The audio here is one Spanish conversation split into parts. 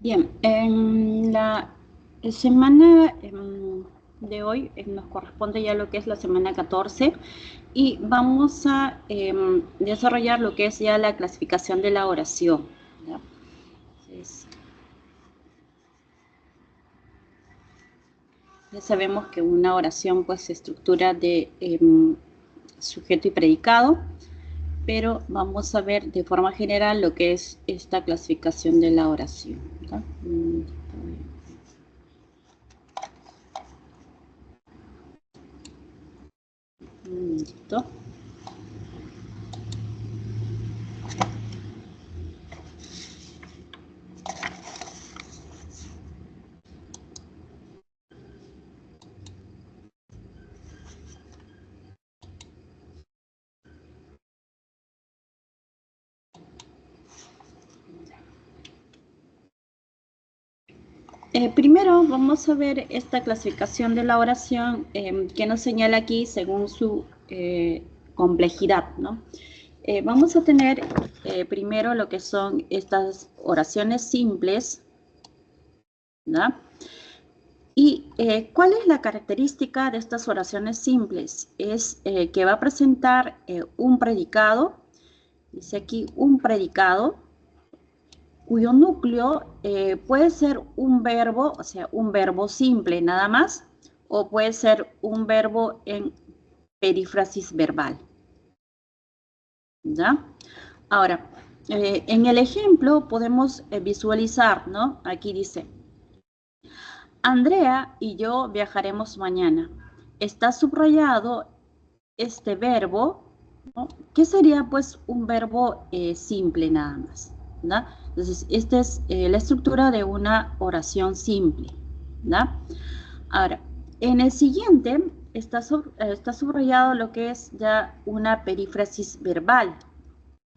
Bien, en la semana de hoy nos corresponde ya lo que es la semana 14 y vamos a desarrollar lo que es ya la clasificación de la oración. ¿Ya? Entonces, ya sabemos que una oración pues se estructura de sujeto y predicado, pero vamos a ver de forma general lo que es esta clasificación de la oración. ¿Ya? Listo. Primero vamos a ver esta clasificación de la oración que nos señala aquí según su complejidad, ¿no? Vamos a tener primero lo que son estas oraciones simples, ¿no? ¿Y cuál es la característica de estas oraciones simples? Es que va a presentar un predicado, dice aquí un predicado, cuyo núcleo puede ser un verbo, o sea, un verbo simple nada más, o puede ser un verbo en perífrasis verbal. ¿Ya? Ahora, en el ejemplo podemos visualizar, ¿no? Aquí dice, Andrea y yo viajaremos mañana. Está subrayado este verbo, ¿no? Que sería pues un verbo simple nada más. ¿No? Entonces, esta es la estructura de una oración simple. ¿No? Ahora, en el siguiente está subrayado lo que es ya una perífrasis verbal.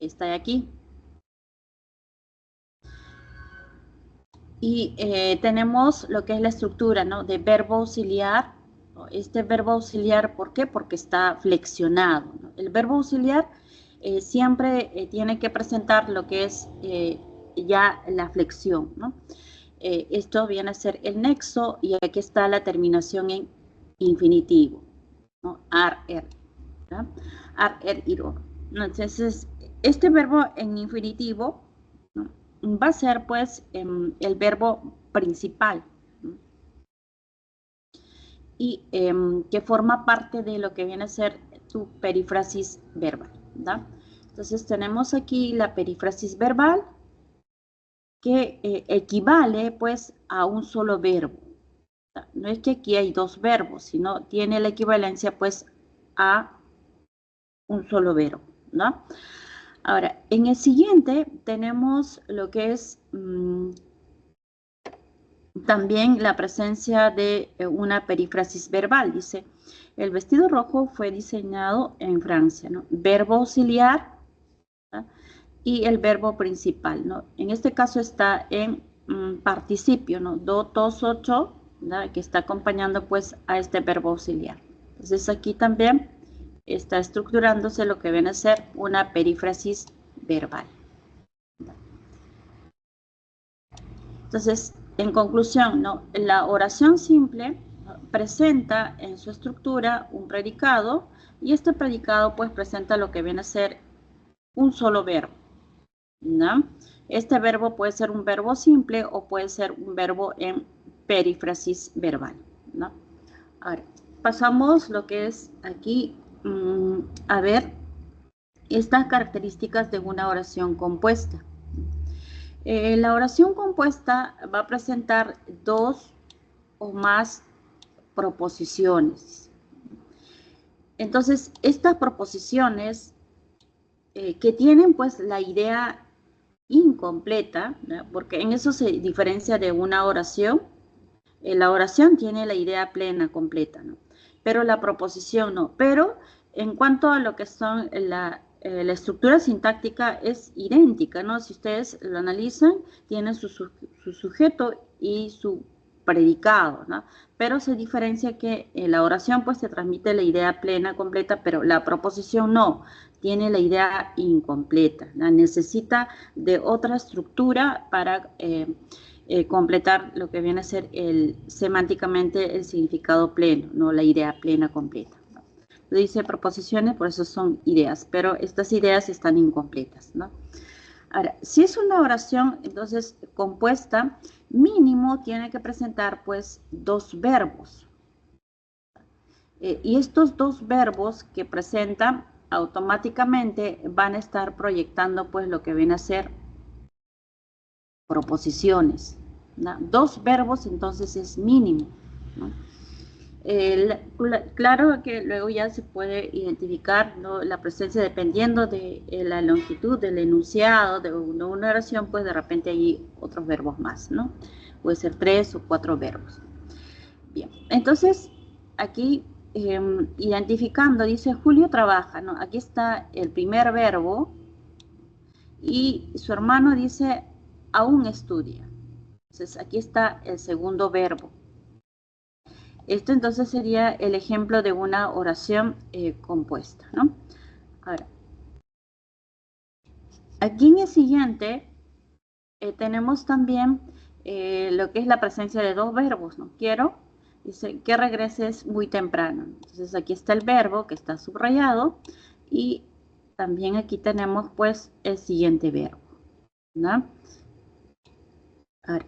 Está aquí. Y tenemos lo que es la estructura, ¿no? De verbo auxiliar. Este verbo auxiliar, ¿por qué? Porque está flexionado, ¿no? El verbo auxiliar siempre tiene que presentar lo que es ya la flexión, ¿no? Esto viene a ser el nexo y aquí está la terminación infinitivo, ¿no? Ar, er, ¿no? Ar, er, iro. Entonces, este verbo en infinitivo, ¿no? Va a ser pues el verbo principal, ¿no? Y que forma parte de lo que viene a ser tu perífrasis verbal, ¿no? Entonces tenemos aquí la perífrasis verbal que equivale pues a un solo verbo. No es que aquí hay dos verbos, sino tiene la equivalencia pues a un solo verbo, ¿no? Ahora, en el siguiente tenemos lo que es también la presencia de una perífrasis verbal. Dice, el vestido rojo fue diseñado en Francia, ¿no? Verbo auxiliar, ¿no? Y el verbo principal, ¿no? En este caso está en participio, ¿no? Do, tos, ocho, ¿no? Que está acompañando pues a este verbo auxiliar. Entonces aquí también está estructurándose lo que viene a ser una perífrasis verbal. Entonces, en conclusión, ¿no? La oración simple presenta en su estructura un predicado y este predicado pues presenta lo que viene a ser un solo verbo, ¿no? Este verbo puede ser un verbo simple o puede ser un verbo en perífrasis verbal, ¿no? Ahora, pasamos lo que es aquí a ver estas características de una oración compuesta. La oración compuesta va a presentar dos o más proposiciones. Entonces, estas proposiciones que tienen pues la idea incompleta, ¿no? Porque en eso se diferencia de una oración. La oración tiene la idea plena, completa, ¿no? Pero la proposición no. Pero en cuanto a lo que son la estructura sintáctica es idéntica, ¿no? Si ustedes lo analizan, tiene su sujeto y su predicado, ¿no? Pero se diferencia que en la oración pues se transmite la idea plena, completa, pero la proposición no, tiene la idea incompleta, ¿no? Necesita de otra estructura para completar lo que viene a ser semánticamente el significado pleno, no la idea plena completa. Dice proposiciones, por eso son ideas, pero estas ideas están incompletas, ¿no? Ahora, si es una oración, entonces, compuesta, mínimo tiene que presentar, pues, 2 verbos. Y estos 2 verbos que presentan, automáticamente van a estar proyectando, pues, lo que viene a ser proposiciones, ¿no? 2 verbos, entonces, es mínimo, ¿no? Claro que luego ya se puede identificar, ¿no?, la presencia dependiendo de la longitud del enunciado de una oración, pues de repente hay otros verbos más, ¿no? Puede ser 3 o 4 verbos. Bien, entonces aquí identificando, dice Julio trabaja, ¿no? Aquí está el primer verbo y su hermano dice aún estudia. Entonces aquí está el segundo verbo. Esto entonces sería el ejemplo de una oración compuesta, ¿no? Ahora, aquí en el siguiente tenemos también lo que es la presencia de 2 verbos, ¿no? Quiero, dice, que regreses muy temprano. Entonces aquí está el verbo que está subrayado y también aquí tenemos pues el siguiente verbo, ¿no? Ahora,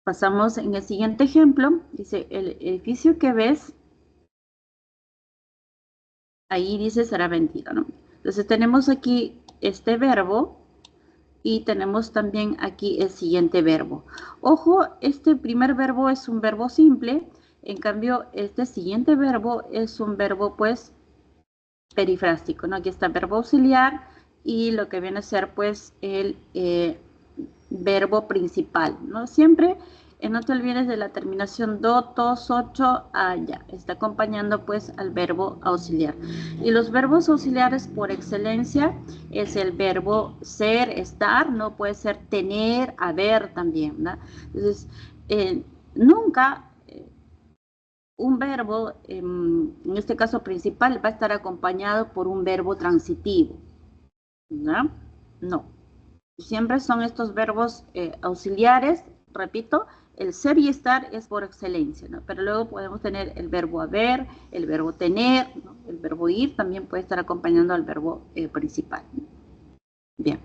pasamos en el siguiente ejemplo, dice, el edificio que ves, ahí dice será mentira, ¿no? Entonces tenemos aquí este verbo y tenemos también aquí el siguiente verbo. Ojo, este primer verbo es un verbo simple, en cambio este siguiente verbo es un verbo pues perifrástico, ¿no? Aquí está el verbo auxiliar y lo que viene a ser pues el verbo principal, ¿no? Siempre no te olvides de la terminación do, tos, ocho, ya. Está acompañando pues al verbo auxiliar. Y los verbos auxiliares por excelencia es el verbo ser, estar, ¿no? Puede ser tener, haber también, ¿no? Entonces, nunca un verbo, en este caso principal, va a estar acompañado por un verbo transitivo, ¿no? No. Siempre son estos verbos auxiliares, repito, el ser y estar es por excelencia, ¿no? Pero luego podemos tener el verbo haber, el verbo tener, ¿no? El verbo ir también puede estar acompañando al verbo principal. Bien,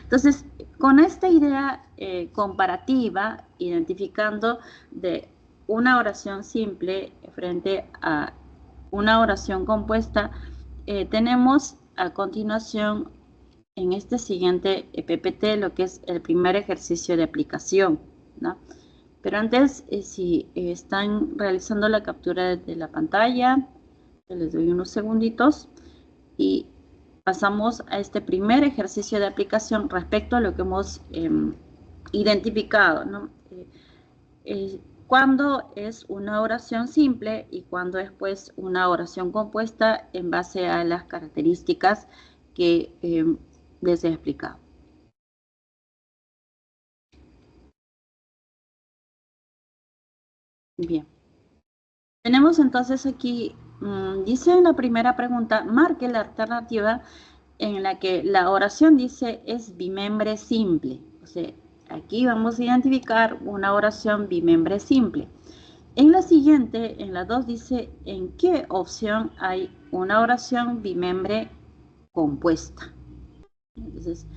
entonces con esta idea comparativa, identificando de una oración simple frente a una oración compuesta, tenemos a continuación en este siguiente PPT lo que es el primer ejercicio de aplicación, ¿no? Pero antes, si están realizando la captura de la pantalla, les doy unos segunditos y pasamos a este primer ejercicio de aplicación respecto a lo que hemos identificado, ¿no? Cuando es una oración simple y cuando es pues una oración compuesta en base a las características que les he explicado. Bien. Tenemos entonces aquí, dice en la primera pregunta, marque la alternativa en la que la oración dice es bimembre simple. O sea, aquí vamos a identificar una oración bimembre simple. En la siguiente, en la 2, dice en qué opción hay una oración bimembre compuesta. Entonces,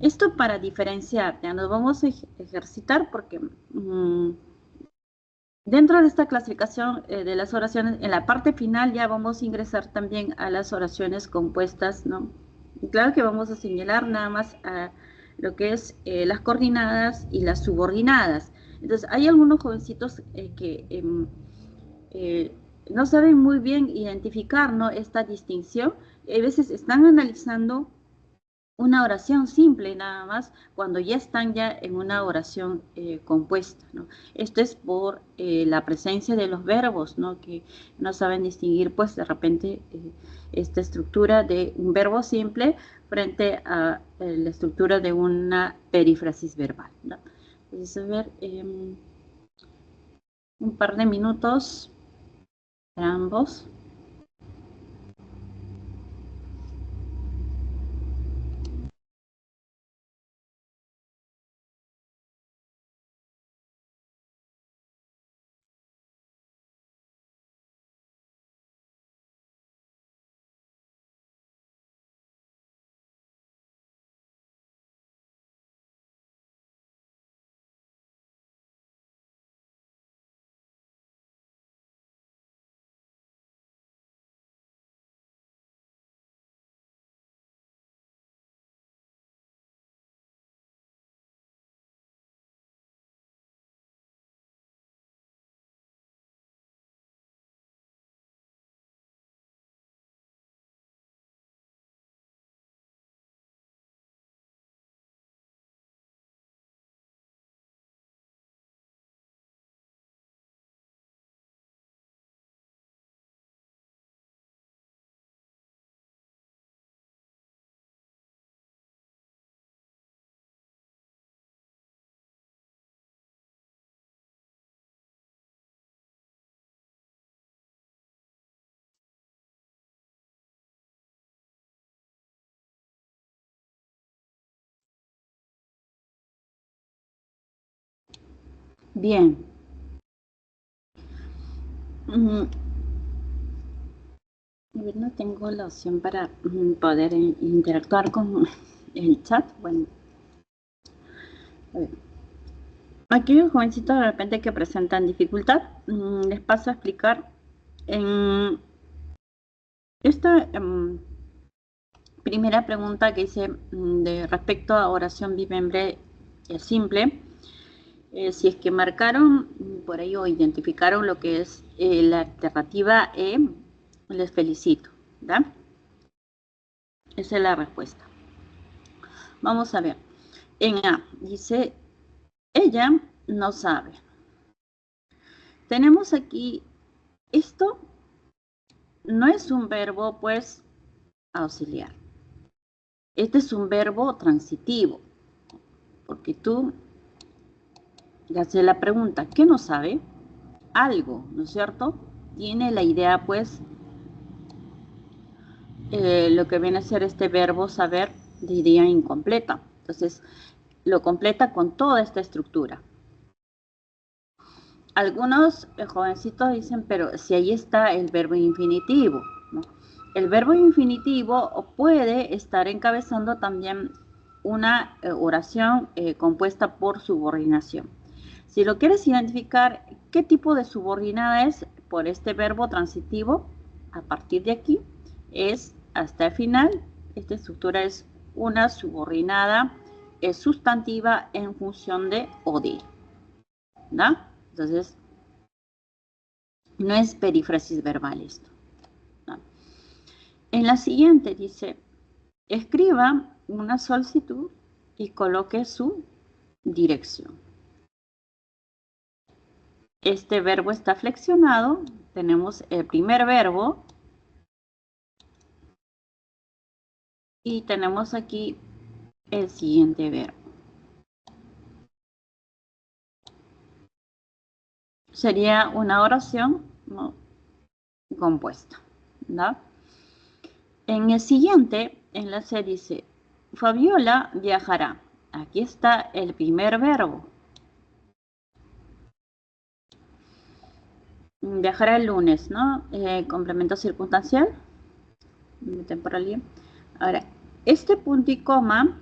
esto para diferenciar, ya nos vamos a ejercitar porque dentro de esta clasificación de las oraciones, en la parte final ya vamos a ingresar también a las oraciones compuestas, ¿no? Y claro que vamos a señalar nada más a lo que es las coordinadas y las subordinadas. Entonces, hay algunos jovencitos que no saben muy bien identificar, ¿no?, esta distinción. A veces están analizando una oración simple nada más cuando ya están ya en una oración compuesta, ¿no? Esto es por la presencia de los verbos, ¿no?, que no saben distinguir pues de repente esta estructura de un verbo simple frente a la estructura de una perífrasis verbal, ¿no? Entonces, a ver, un par de minutos para ambos. Bien. A ver, no tengo la opción para poder interactuar con el chat. Bueno, a ver. Aquellos jovencitos de repente que presentan dificultad, les paso a explicar en esta primera pregunta que hice de respecto a oración bimembre simple. Si es que marcaron por ahí o identificaron lo que es la alternativa E, les felicito, ¿verdad? Esa es la respuesta. Vamos a ver. En A dice, ella no sabe. Tenemos aquí, esto no es un verbo, pues, auxiliar. Este es un verbo transitivo, porque tú le haces la pregunta, ¿qué no sabe? Algo, ¿no es cierto? Tiene la idea, pues, lo que viene a ser este verbo saber de idea incompleta. Entonces, lo completa con toda esta estructura. Algunos jovencitos dicen, pero si ahí está el verbo infinitivo, ¿no? El verbo infinitivo puede estar encabezando también una oración compuesta por subordinación. Si lo quieres identificar, ¿qué tipo de subordinada es por este verbo transitivo? A partir de aquí es hasta el final. Esta estructura es una subordinada sustantiva en función de o de, ¿no? Entonces, no es perífrasis verbal esto, ¿no? En la siguiente dice, escriba una solicitud y coloque su dirección. Este verbo está flexionado. Tenemos el primer verbo y tenemos aquí el siguiente verbo. Sería una oración, ¿no?, compuesta, ¿no? En el siguiente enlace dice, Fabiola viajará. Aquí está el primer verbo. Viajará el lunes, ¿no? Complemento circunstancial. Temporal. Ahora, este punto y coma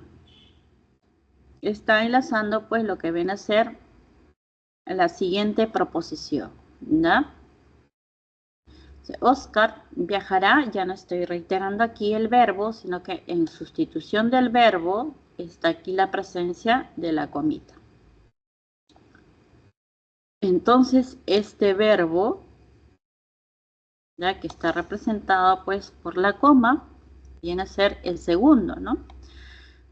está enlazando pues lo que viene a ser la siguiente proposición, ¿no? Oscar viajará, ya no estoy reiterando aquí el verbo, sino que en sustitución del verbo está aquí la presencia de la comita. Entonces, este verbo, ya que está representado pues por la coma, viene a ser el segundo, ¿no?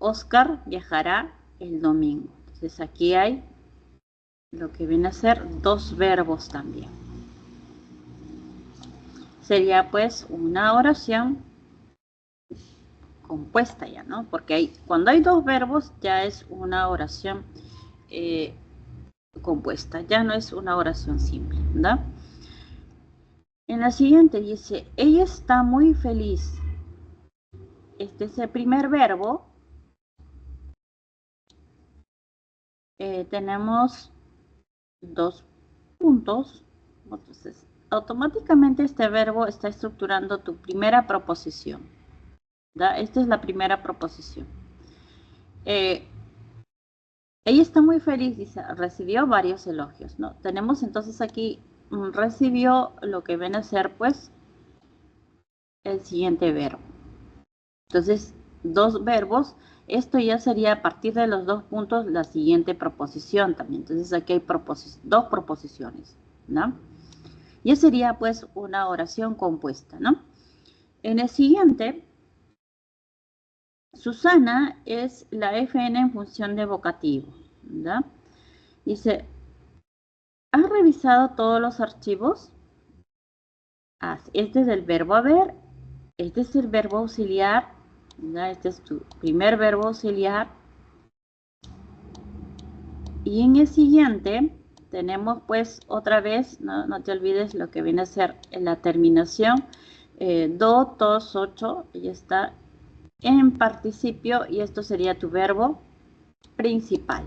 Oscar viajará el domingo. Entonces, aquí hay lo que viene a ser dos verbos también. Sería pues una oración compuesta ya, ¿no? Porque cuando hay dos verbos ya es una oración compuesta, ya no es una oración simple, ¿verdad? En la siguiente dice, ella está muy feliz. Este es el primer verbo. Tenemos dos puntos. Entonces, automáticamente este verbo está estructurando tu primera proposición, ¿verdad? Esta es la primera proposición. Ella está muy feliz, dice, recibió varios elogios, ¿no? Tenemos entonces aquí, recibió lo que viene a ser, pues, el siguiente verbo. Entonces, dos verbos. Esto ya sería a partir de los dos puntos la siguiente proposición también. Entonces, aquí hay dos proposiciones, ¿no? Ya sería, pues, una oración compuesta, ¿no? En el siguiente, Susana es la FN en función de vocativo, ¿verdad? Dice, ¿has revisado todos los archivos? Este es el verbo haber, este es el verbo auxiliar, ¿verdad? Este es tu primer verbo auxiliar. Y en el siguiente tenemos pues otra vez, no te olvides lo que viene a ser la terminación, do, tos, ocho, y está en participio y esto sería tu verbo principal,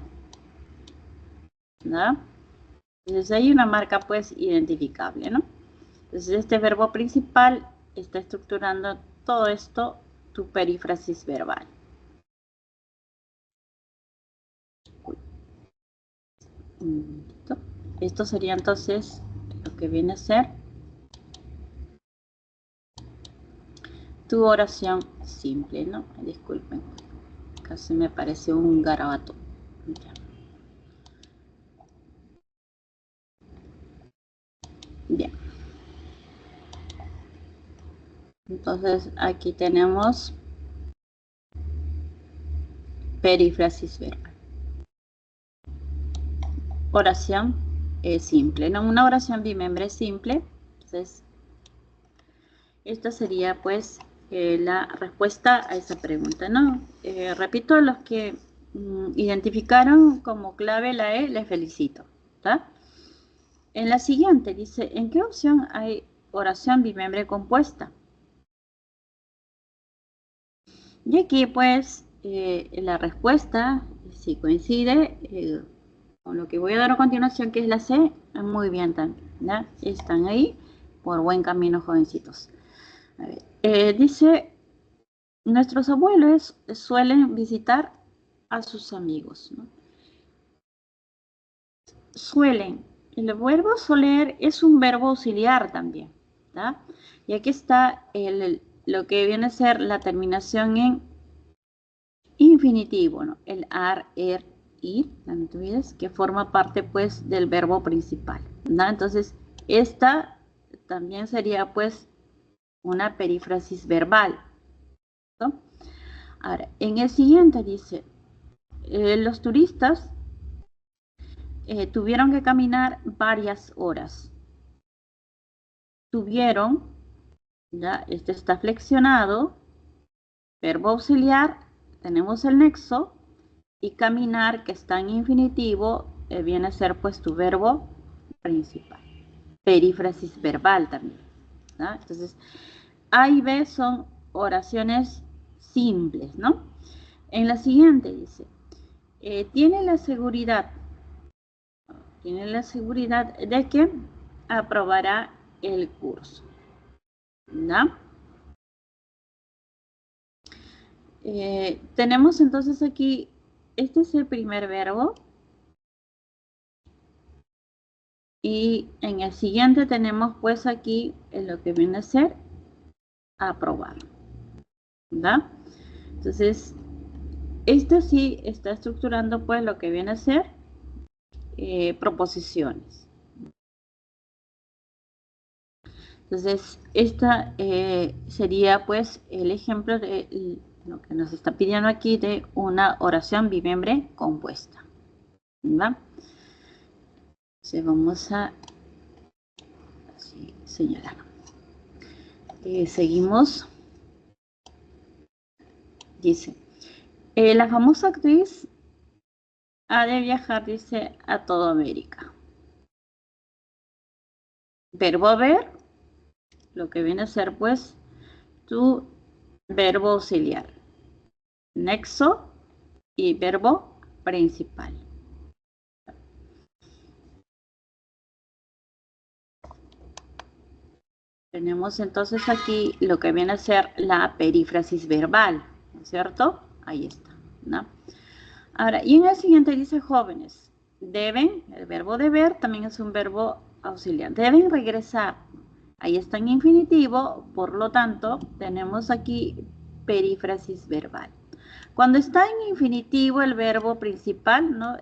¿no? Entonces hay una marca pues identificable, ¿no? Entonces este verbo principal está estructurando todo esto, tu perífrasis verbal. Esto sería entonces lo que viene a ser tu oración simple, ¿no? Disculpen, casi me pareció un garabato. Bien. Entonces aquí tenemos perífrasis verbal. Oración simple, ¿no? Una oración bimembre simple. Entonces, esta sería pues la respuesta a esa pregunta, ¿no? Repito, los que identificaron como clave la E, les felicito, ¿está? En la siguiente dice, ¿en qué opción hay oración bimembre compuesta? Y aquí pues la respuesta, si coincide con lo que voy a dar a continuación, que es la C, muy bien también, ¿ya? Están ahí por buen camino, jovencitos. A ver, dice, nuestros abuelos suelen visitar a sus amigos, ¿no? Suelen. El verbo soler es un verbo auxiliar también, ¿tá? Y aquí está lo que viene a ser la terminación en infinitivo, ¿no? El ar, ir, no te olvides, que forma parte pues del verbo principal, ¿no? Entonces, esta también sería pues una perífrasis verbal, ¿no? Ahora, en el siguiente dice, los turistas tuvieron que caminar varias horas. Tuvieron, ya, este está flexionado, verbo auxiliar, tenemos el nexo, y caminar, que está en infinitivo, viene a ser pues tu verbo principal. Perífrasis verbal también, ¿no? Entonces, A y B son oraciones simples, ¿no? En la siguiente dice, tiene la seguridad de que aprobará el curso, ¿no? Tenemos entonces aquí, este es el primer verbo, y en el siguiente tenemos pues aquí lo que viene a ser aprobar, ¿verdad? Entonces, esto sí está estructurando pues lo que viene a ser proposiciones. Entonces, esta sería pues el ejemplo de lo que nos está pidiendo aquí de una oración bimembre compuesta, ¿verdad? Entonces, vamos a señalar. Seguimos. Dice, la famosa actriz ha de viajar, dice, a toda América. Verbo ver, lo que viene a ser pues tu verbo auxiliar. Nexo y verbo principal. Tenemos entonces aquí lo que viene a ser la perífrasis verbal, ¿no es cierto? Ahí está, ¿no? Ahora, y en el siguiente dice jóvenes. Deben, el verbo deber también es un verbo auxiliar. Deben regresar. Ahí está en infinitivo, por lo tanto, tenemos aquí perífrasis verbal. Cuando está en infinitivo, el verbo principal, ¿no?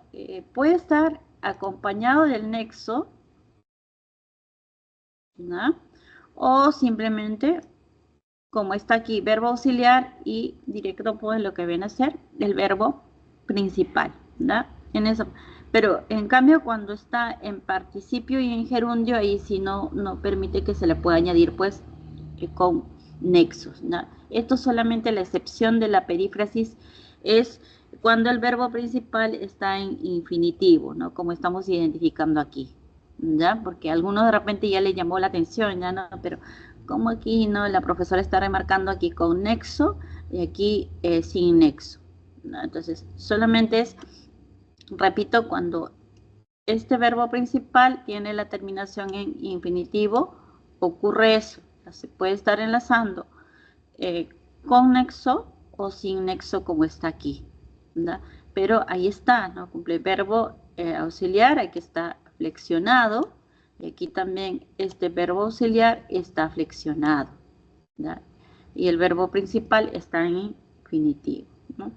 Puede estar acompañado del nexo, ¿no? O simplemente, como está aquí, verbo auxiliar y directo, pues lo que viene a ser el verbo principal, ¿no? En eso. Pero en cambio, cuando está en participio y en gerundio, ahí sí no permite que se le pueda añadir, pues, con nexos, ¿no? Esto solamente la excepción de la perífrasis es cuando el verbo principal está en infinitivo, ¿no? Como estamos identificando aquí, ¿ya? Porque a algunos de repente ya le llamó la atención, ya no, pero como aquí, ¿no? La profesora está remarcando aquí con nexo y aquí sin nexo, ¿no? Entonces, solamente es, repito, cuando este verbo principal tiene la terminación en infinitivo, ocurre eso. Se puede estar enlazando con nexo o sin nexo como está aquí, ¿verdad? Pero ahí está, ¿no? Cumple el verbo auxiliar, aquí está flexionado. Y aquí también este verbo auxiliar está flexionado, ¿verdad? Y el verbo principal está en infinitivo, ¿no?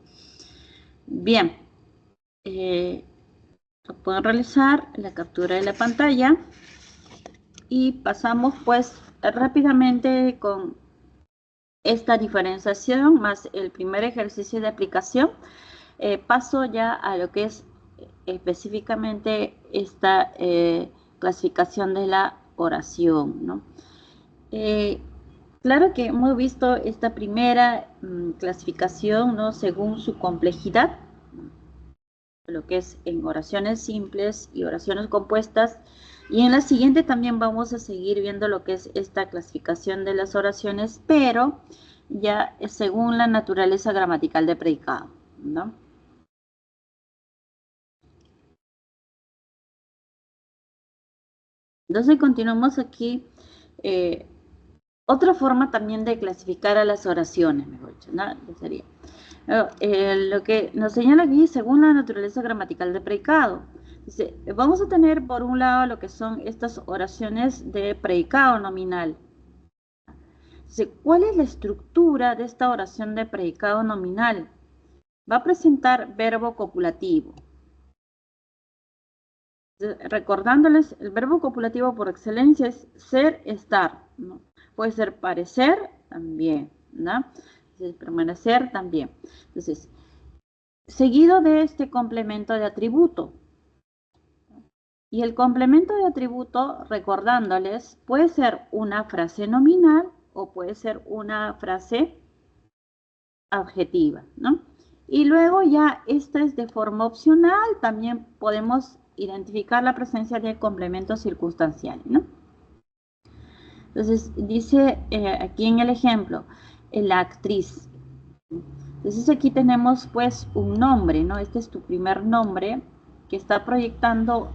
Bien, pueden realizar la captura de la pantalla y pasamos pues rápidamente con esta diferenciación más el primer ejercicio de aplicación. Paso ya a lo que es específicamente esta clasificación de la oración, ¿no? Claro que hemos visto esta primera clasificación, ¿no? Según su complejidad, lo que es en oraciones simples y oraciones compuestas. Y en la siguiente también vamos a seguir viendo lo que es esta clasificación de las oraciones, pero ya según la naturaleza gramatical de predicado, ¿no? Entonces continuamos aquí. Otra forma también de clasificar a las oraciones, mejor dicho, ¿no? Sería lo que nos señala aquí según la naturaleza gramatical de predicado. Dice, vamos a tener por un lado lo que son estas oraciones de predicado nominal. Dice, ¿cuál es la estructura de esta oración de predicado nominal? Va a presentar verbo copulativo. Recordándoles, el verbo copulativo por excelencia es ser, estar, ¿no? Puede ser parecer también, ¿no? Permanecer también. Entonces, seguido de este complemento de atributo. Y el complemento de atributo, recordándoles, puede ser una frase nominal o puede ser una frase adjetiva, ¿no? Y luego ya esta es de forma opcional, también podemos identificar la presencia de complementos circunstanciales, ¿no? Entonces, dice aquí en el ejemplo, la actriz. Entonces aquí tenemos pues un nombre, ¿no? Este es tu primer nombre que está proyectando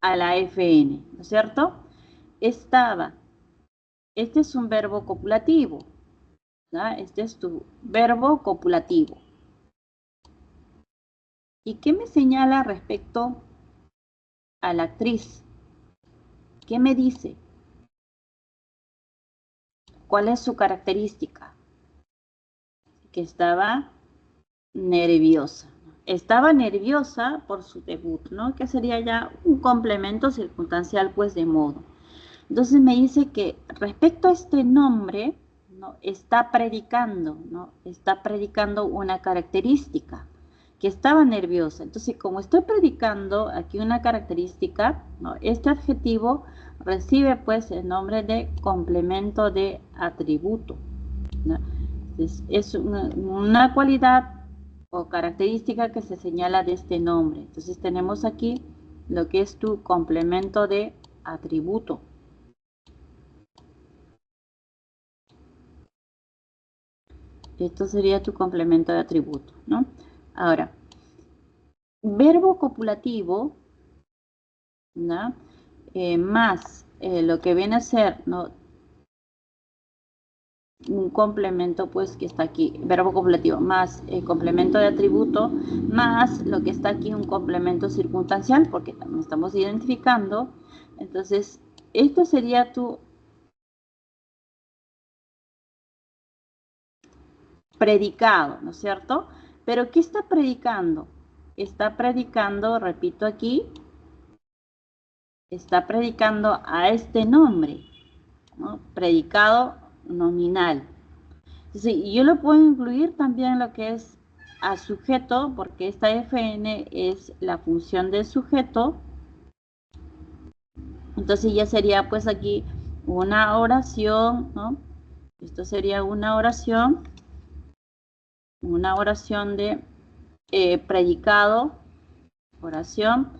a la FN, ¿no es cierto? Estaba. Este es un verbo copulativo, ¿no? Este es tu verbo copulativo. ¿Y qué me señala respecto a la actriz? ¿Qué me dice? ¿Cuál es su característica? Que estaba nerviosa. Estaba nerviosa por su debut, ¿no? Que sería ya un complemento circunstancial, pues, de modo. Entonces me dice que respecto a este nombre, ¿no? Está predicando, ¿no? Está predicando una característica, que estaba nerviosa. Entonces, como estoy predicando aquí una característica, ¿no? Este adjetivo recibe pues el nombre de complemento de atributo, ¿no? Entonces, es una cualidad o característica que se señala de este nombre. Entonces tenemos aquí lo que es tu complemento de atributo. Esto sería tu complemento de atributo, ¿no? Ahora, verbo copulativo, ¿no? Más lo que viene a ser, ¿no? Un complemento pues que está aquí, verbo copulativo, más complemento de atributo, más lo que está aquí un complemento circunstancial, porque también estamos identificando. Entonces, esto sería tu predicado, ¿no es cierto? Pero ¿qué está predicando? Está predicando, repito aquí, está predicando a este nombre, ¿no? Predicado nominal. Entonces, yo lo puedo incluir también en lo que es a sujeto, porque esta FN es la función de sujeto. Entonces ya sería pues aquí una oración, ¿no? Esto sería una oración de predicado, oración,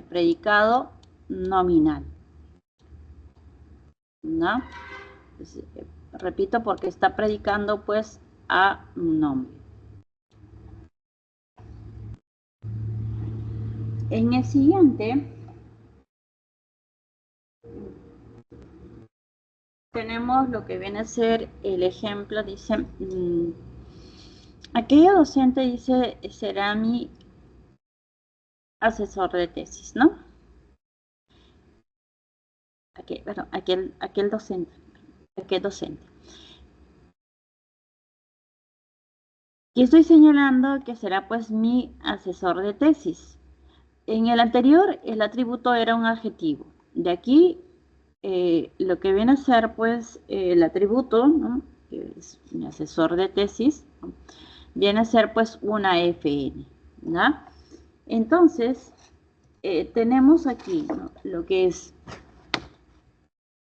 predicado nominal, ¿no? Entonces, repito, porque está predicando pues a un nombre. En el siguiente tenemos lo que viene a ser el ejemplo, dice, aquella docente dice, será mi asesor de tesis, ¿no? Aquel docente. Y estoy señalando que será pues mi asesor de tesis. En el anterior, el atributo era un adjetivo. De aquí, lo que viene a ser pues el atributo, ¿no? Que es mi asesor de tesis, ¿no? Viene a ser pues una FN, ¿no? Entonces, tenemos aquí, ¿no? Lo que es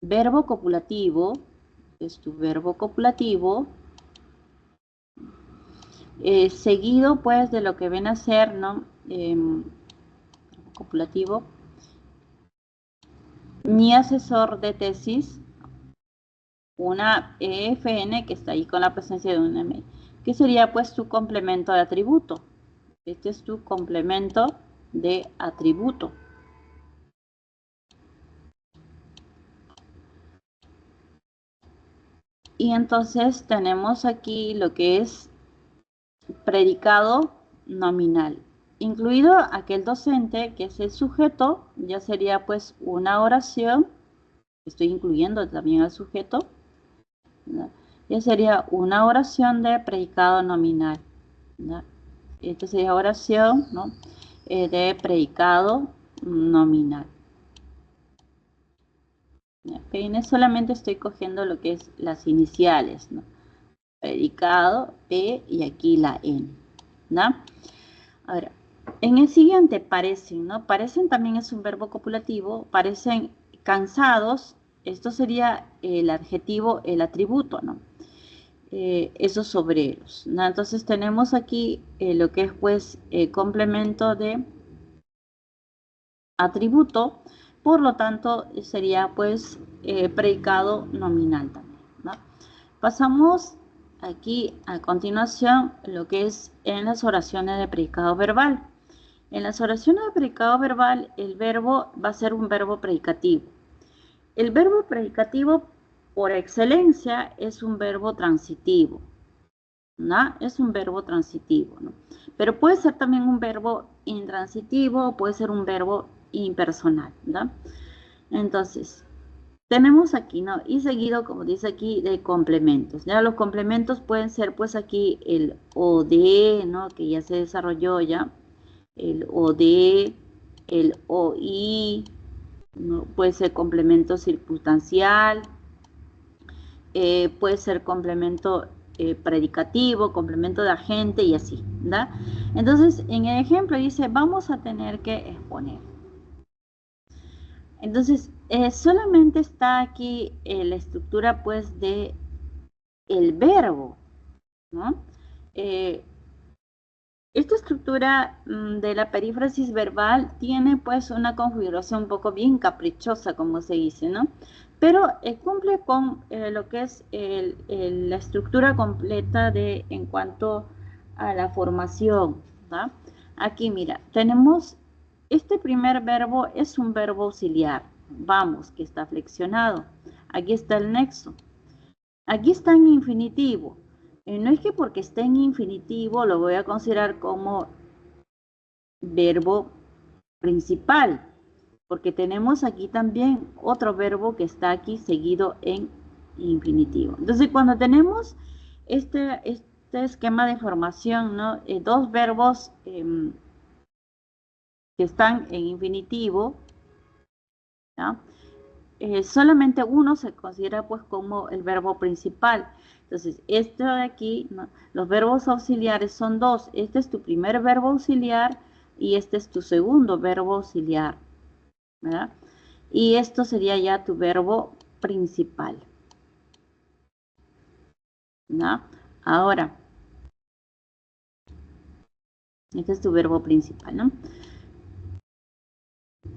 verbo copulativo, es tu verbo copulativo, seguido pues de lo que viene a ser, ¿no? Copulativo, mi asesor de tesis, una EFN que está ahí con la presencia de una M, que sería pues tu complemento de atributo. Este es tu complemento de atributo. Y entonces tenemos aquí lo que es predicado nominal. Incluido aquel docente que es el sujeto, ya sería pues una oración. Estoy incluyendo también al sujeto, ¿no? Ya sería una oración de predicado nominal, ¿no? Esta sería oración, ¿no? De predicado nominal. ¿Okay? Solamente estoy cogiendo lo que es las iniciales, ¿no? Predicado, P y aquí la N, ¿no? Ahora, en el siguiente parecen, ¿no? Parecen también es un verbo copulativo, parecen cansados. Esto sería el adjetivo, el atributo, ¿no? Esos obreros, ¿no? Entonces tenemos aquí lo que es pues complemento de atributo, por lo tanto sería pues predicado nominal también, ¿no? Pasamos aquí a continuación lo que es en las oraciones de predicado verbal. En las oraciones de predicado verbal el verbo va a ser un verbo predicativo. El verbo predicativo por excelencia es un verbo transitivo, ¿no? Es un verbo transitivo, ¿no? Pero puede ser también un verbo intransitivo o puede ser un verbo impersonal, ¿no? Entonces, tenemos aquí, ¿no? Y seguido, como dice aquí, de complementos. Ya los complementos pueden ser, pues aquí el OD, ¿no? Que ya se desarrolló ya. El OD, el OI, ¿no? Puede ser complemento circunstancial, puede ser complemento predicativo, complemento de agente y así, ¿da? Entonces, en el ejemplo dice, vamos a tener que exponer. Entonces, solamente está aquí la estructura, pues, de el verbo, ¿no? Esta estructura de la perífrasis verbal tiene, pues, una configuración un poco bien caprichosa, como se dice, ¿no? Pero cumple con lo que es la estructura completa en cuanto a la formación, ¿tá? Aquí, mira, tenemos este primer verbo, es un verbo auxiliar, vamos, que está flexionado. Aquí está el nexo. Aquí está en infinitivo. No es que porque esté en infinitivo lo voy a considerar como verbo principal, porque tenemos aquí también otro verbo que está aquí seguido en infinitivo. Entonces, cuando tenemos este esquema de formación, ¿no? Dos verbos que están en infinitivo, ¿no? Solamente uno se considera pues como el verbo principal. Entonces, esto de aquí, ¿no? Los verbos auxiliares son dos. Este es tu primer verbo auxiliar y este es tu segundo verbo auxiliar, ¿verdad? Y esto sería ya tu verbo principal, ¿no? Ahora, este es tu verbo principal, ¿no?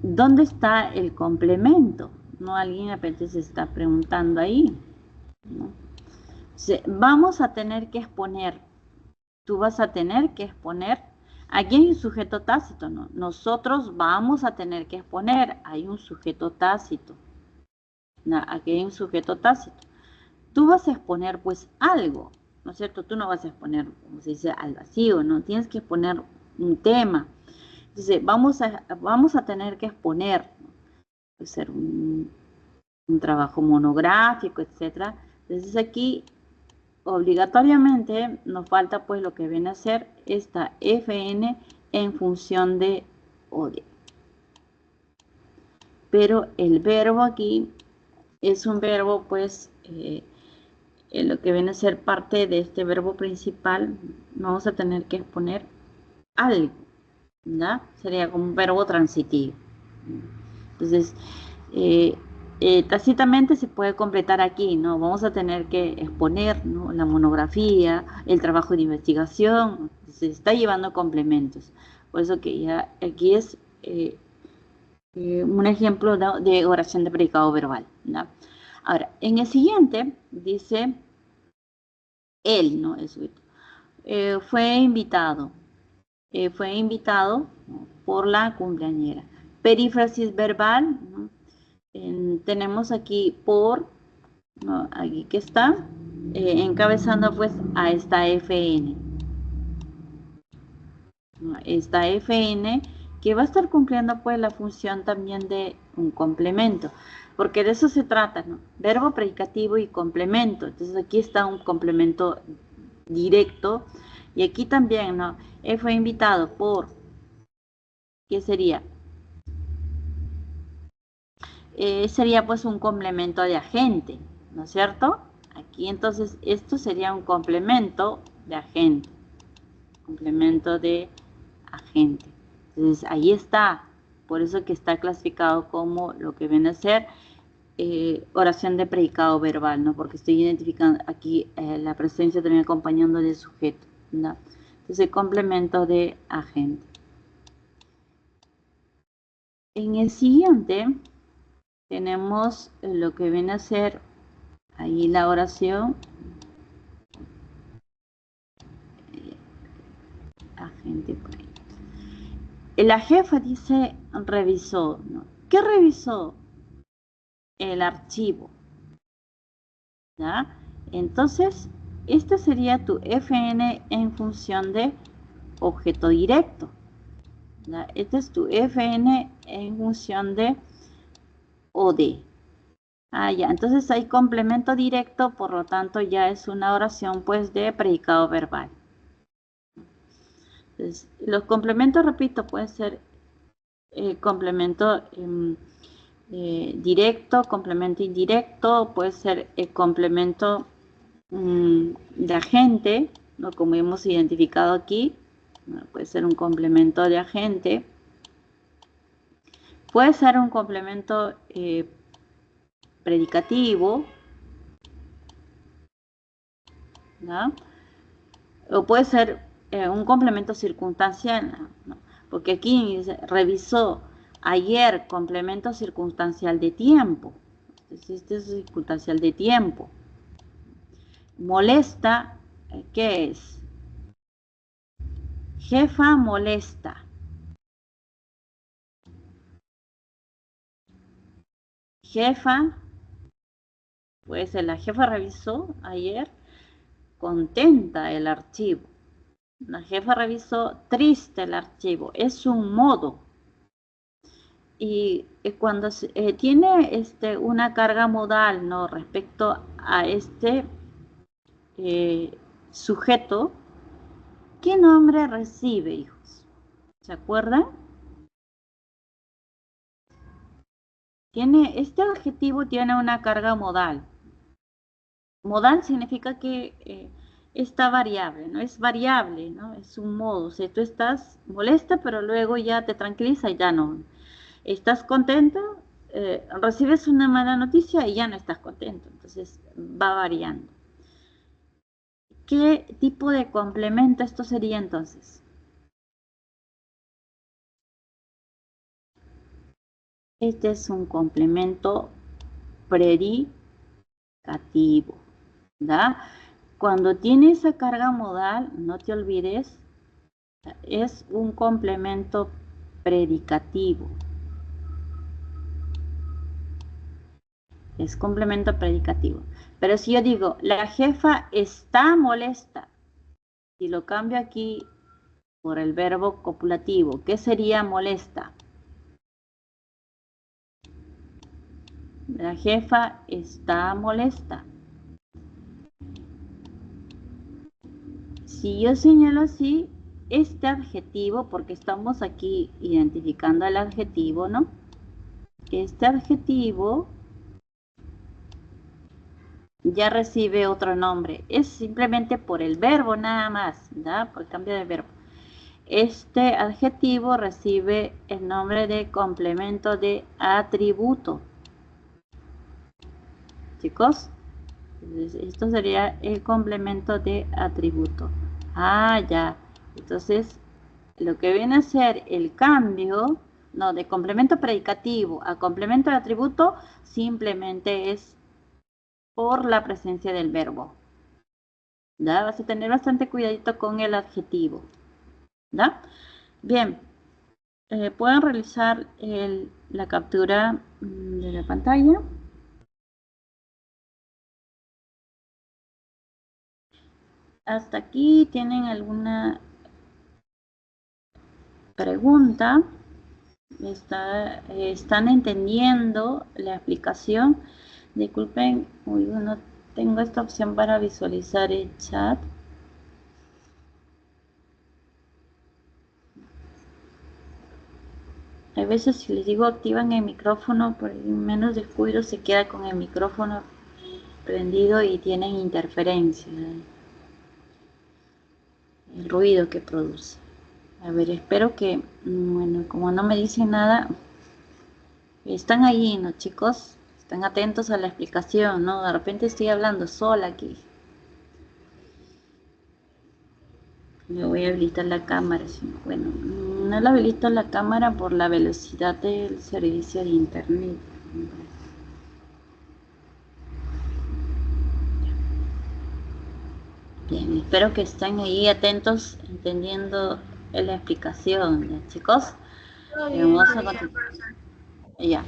¿Dónde está el complemento? ¿No? Alguien de repente se está preguntando ahí, ¿no? Vamos a tener que exponer. Tú vas a tener que exponer Aquí hay un sujeto tácito, ¿no? Nosotros vamos a tener que exponer, hay un sujeto tácito. ¿No? Aquí hay un sujeto tácito. Tú vas a exponer pues algo, ¿no es cierto? Tú no vas a exponer, como se dice, al vacío, ¿no? Tienes que exponer un tema. Entonces, vamos a tener que exponer, ¿no? Puede ser un trabajo monográfico, etcétera. Entonces aquí obligatoriamente nos falta pues lo que viene a ser esta FN en función de OD. Pero el verbo aquí es un verbo pues lo que viene a ser parte de este verbo principal. Vamos a tener que exponer algo, ¿no? Sería como un verbo transitivo. Entonces tácitamente se puede completar aquí, ¿no? Vamos a tener que exponer, ¿no? La monografía, el trabajo de investigación, se está llevando complementos. Por eso que ya aquí es un ejemplo de oración de predicado verbal, ¿no? Ahora, en el siguiente dice él, ¿no? El sujeto. Fue invitado por la cumpleañera. Perífrasis verbal, ¿no? Tenemos aquí por, ¿no? Aquí que está, encabezando pues a esta FN. ¿No? Esta FN que va a estar cumpliendo pues la función también de un complemento, porque de eso se trata, ¿no? Verbo, predicativo y complemento. Entonces aquí está un complemento directo y aquí también, ¿no? Fue invitado por, ¿qué sería? Sería pues un complemento de agente, ¿no es cierto? Aquí entonces esto sería un complemento de agente. Complemento de agente. Entonces ahí está. Por eso que está clasificado como lo que viene a ser oración de predicado verbal, ¿no? Porque estoy identificando aquí la presencia también acompañando del sujeto, ¿no? Entonces complemento de agente. En el siguiente tenemos lo que viene a ser ahí la oración agente. La jefa dice revisó, ¿no? ¿Qué revisó? El archivo, ¿ya? Entonces, este sería tu FN en función de objeto directo, ¿ya? Este es tu FN en función de OD. Ya, entonces hay complemento directo, por lo tanto ya es una oración pues de predicado verbal. Entonces, los complementos, repito, pueden ser complemento directo, complemento indirecto, puede ser complemento de agente, ¿no? Como hemos identificado aquí, ¿no? Puede ser un complemento de agente, puede ser un complemento predicativo, ¿no? O puede ser un complemento circunstancial, ¿no? Porque aquí dice, revisó ayer complemento circunstancial de tiempo. Entonces, este es circunstancial de tiempo. Molesta, ¿qué es? Jefa molesta. Jefa, puede ser la jefa revisó ayer contenta el archivo. La jefa revisó triste el archivo. Es un modo. Y cuando tiene una carga modal, ¿no? Respecto a este sujeto, ¿qué nombre recibe, hijos? ¿Se acuerdan? Este adjetivo tiene una carga modal. Modal significa que está variable, ¿no? Es variable, ¿no? Es un modo. O sea, tú estás molesta, pero luego ya te tranquiliza y ya no. Estás contenta, recibes una mala noticia y ya no estás contento. Entonces va variando. ¿Qué tipo de complemento esto sería entonces? Este es un complemento predicativo, ¿da? Cuando tiene esa carga modal, no te olvides, Es un complemento predicativo. Es complemento predicativo. Pero si yo digo, la jefa está molesta, y lo cambio aquí por el verbo copulativo, ¿qué sería molesta? La jefa está molesta. Si yo señalo así, este adjetivo, porque estamos aquí identificando el adjetivo, ¿no? Este adjetivo ya recibe otro nombre. Es simplemente por el verbo nada más, ¿verdad? Por el cambio de verbo. Este adjetivo recibe el nombre de complemento de atributo. Chicos, esto sería el complemento de atributo. Ah, ya. Entonces, lo que viene a ser el cambio, no, de complemento predicativo a complemento de atributo, simplemente es por la presencia del verbo. ¿Da? Vas a tener bastante cuidadito con el adjetivo. ¿Da? Bien. Pueden realizar la captura de la pantalla. ¿Hasta aquí tienen alguna pregunta? ¿Están entendiendo la explicación? Disculpen, no tengo esta opción para visualizar el chat. A veces si les digo activan el micrófono, por menos descuido se queda con el micrófono prendido y tienen interferencia. El ruido que produce. A ver, espero que, bueno, como no me dicen nada, están ahí, ¿no, chicos? Están atentos a la explicación, ¿no? De repente estoy hablando sola aquí. Le voy a habilitar la cámara. Bueno, no la habilito la cámara por la velocidad del servicio de internet. Bien, espero que estén ahí atentos, entendiendo la explicación, ¿ya, chicos? Vamos a continuar. Ya,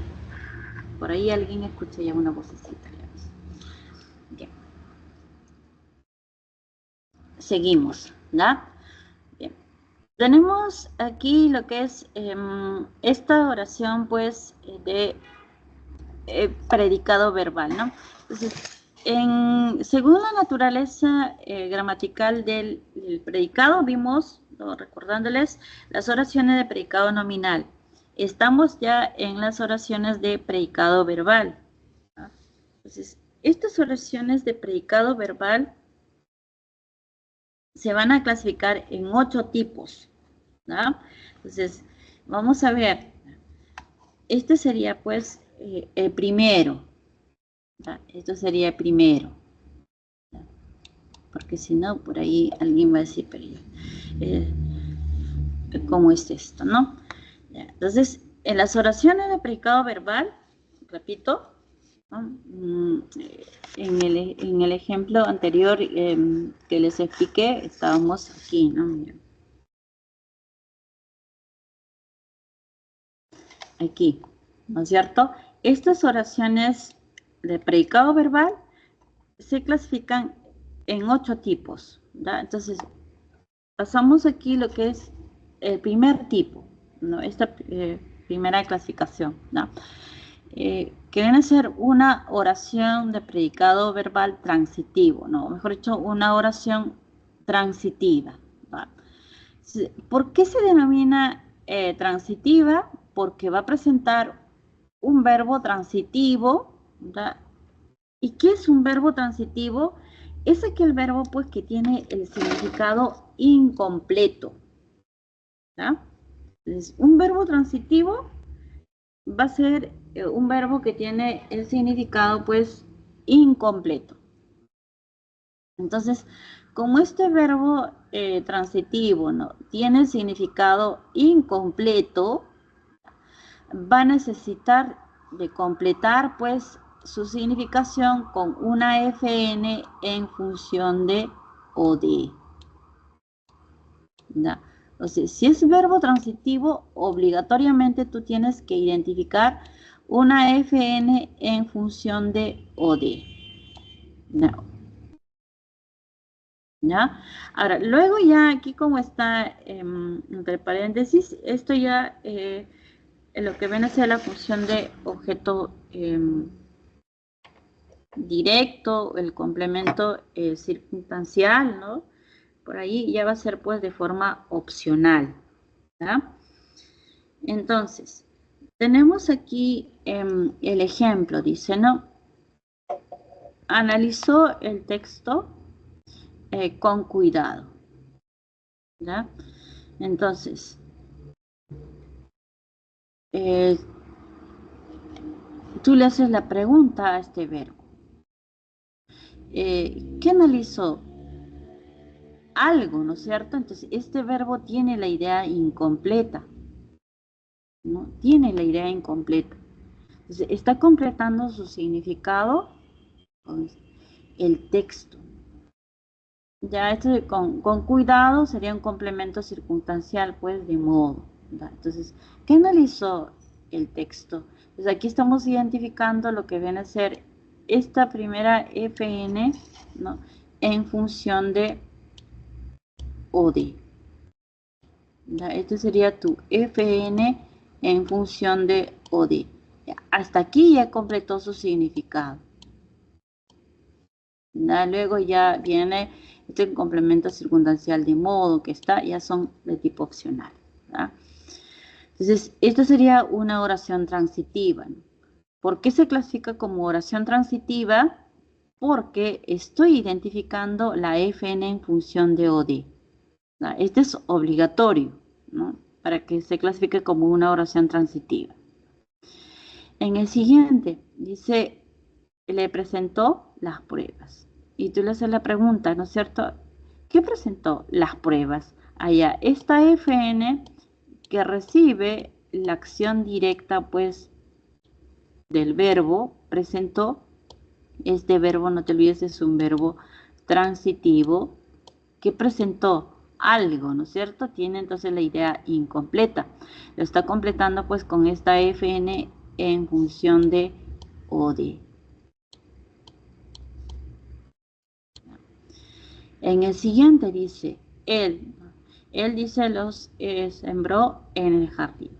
por ahí alguien escucha ya una vocecita. Bien. Seguimos, ¿ya? Bien. Tenemos aquí lo que es esta oración, pues, de predicado verbal, ¿no? Entonces, según la naturaleza gramatical del predicado, vimos, recordándoles, las oraciones de predicado nominal. Estamos ya en las oraciones de predicado verbal, ¿no? Entonces, estas oraciones de predicado verbal se van a clasificar en 8 tipos, ¿no? Entonces, vamos a ver. Este sería, pues, el primero. ¿No? Esto sería el primero. ¿No? Porque si no, por ahí alguien va a decir, pero ¿cómo es esto, no? ¿Ya? Entonces, en las oraciones de predicado verbal, repito, ¿no? En el ejemplo anterior que les expliqué, estábamos aquí, ¿no? Miren. Aquí, ¿no es cierto? Estas oraciones de predicado verbal se clasifican en 8 tipos, ¿da? Entonces, pasamos aquí lo que es el primer tipo, ¿no? Esta primera clasificación, ¿no? Que viene a ser una oración de predicado verbal transitivo, ¿no? O mejor dicho, una oración transitiva, ¿va? ¿Por qué se denomina transitiva? Porque va a presentar un verbo transitivo, ¿verdad? ¿Y qué es un verbo transitivo? Es aquel verbo, pues, que tiene el significado incompleto, ¿verdad? Entonces, un verbo transitivo va a ser un verbo que tiene el significado, pues, incompleto. Entonces, como este verbo transitivo, ¿no?, tiene significado incompleto, va a necesitar de completar, pues, su significación con una FN en función de o de. ¿No? Entonces, si es verbo transitivo, obligatoriamente tú tienes que identificar una FN en función de OD. No. ¿Ya? Ahora, luego ya aquí como está entre paréntesis, esto ya lo que viene a ser la función de objeto directo, el complemento circunstancial, ¿no? Por ahí ya va a ser pues de forma opcional, ¿ya? Entonces, tenemos aquí el ejemplo, dice, ¿no? Analizó el texto con cuidado, ¿ya? Entonces, tú le haces la pregunta a este verbo. ¿Qué analizó? Algo, ¿no es cierto? Entonces, este verbo tiene la idea incompleta, ¿no? Tiene la idea incompleta. Entonces, está completando su significado con el texto. Ya esto con cuidado sería un complemento circunstancial, pues, de modo. ¿verdad? Entonces, ¿qué analizó el texto? Pues aquí estamos identificando lo que viene a ser esta primera FN, ¿no? En función de OD. ¿ya? Este sería tu FN en función de OD. Ya, hasta aquí ya completó su significado. ¿ya? Luego ya viene este complemento circunstancial de modo que está, ya son de tipo opcional. ¿ya? Entonces, esta sería una oración transitiva. ¿no? ¿Por qué se clasifica como oración transitiva? Porque estoy identificando la FN en función de OD. ¿ya? Este es obligatorio, ¿no? Para que se clasifique como una oración transitiva. En el siguiente, dice, le presentó las pruebas. Y tú le haces la pregunta, ¿no es cierto? ¿Qué presentó? Las pruebas. Allá, esta FN que recibe la acción directa, pues, del verbo, presentó. Este verbo, no te olvides, es un verbo transitivo que presentó algo, ¿no es cierto? Tiene entonces la idea incompleta. Lo está completando pues con esta FN en función de OD. En el siguiente dice, él dice los sembró en el jardín.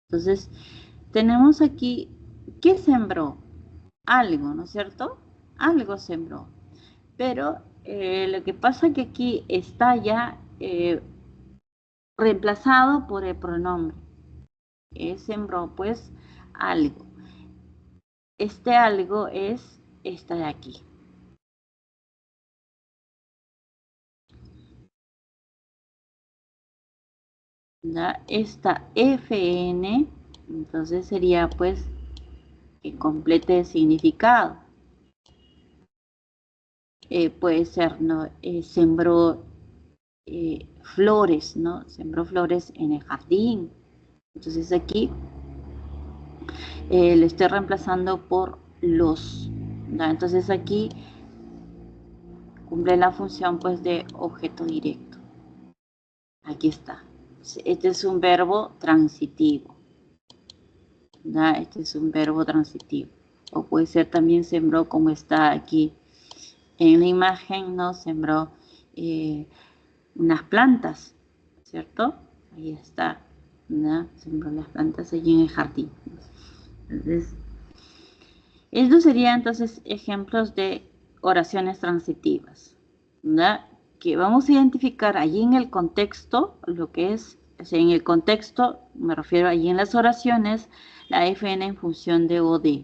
Entonces, tenemos aquí, ¿qué sembró? Algo, ¿no es cierto? Algo sembró. Pero lo que pasa es que aquí está ya reemplazado por el pronombre. Sembró pues algo. Este algo es esta de aquí. ¿ya? Esta FN, entonces sería pues que complete el significado. Puede ser, ¿no? Sembró flores, ¿no? Sembró flores en el jardín. Entonces aquí lo estoy reemplazando por los. ¿ya? Entonces aquí cumple la función pues de objeto directo. Aquí está. Este es un verbo transitivo. ¿ya? Este es un verbo transitivo. O puede ser también sembró como está aquí en la imagen, ¿no? Sembró unas plantas, ¿cierto? Ahí está. ¿ya? Sembró las plantas allí en el jardín. Entonces, estos serían entonces ejemplos de oraciones transitivas, ¿ya? Que vamos a identificar allí en el contexto, lo que es, o sea, en el contexto, me refiero allí en las oraciones, la FN en función de OD.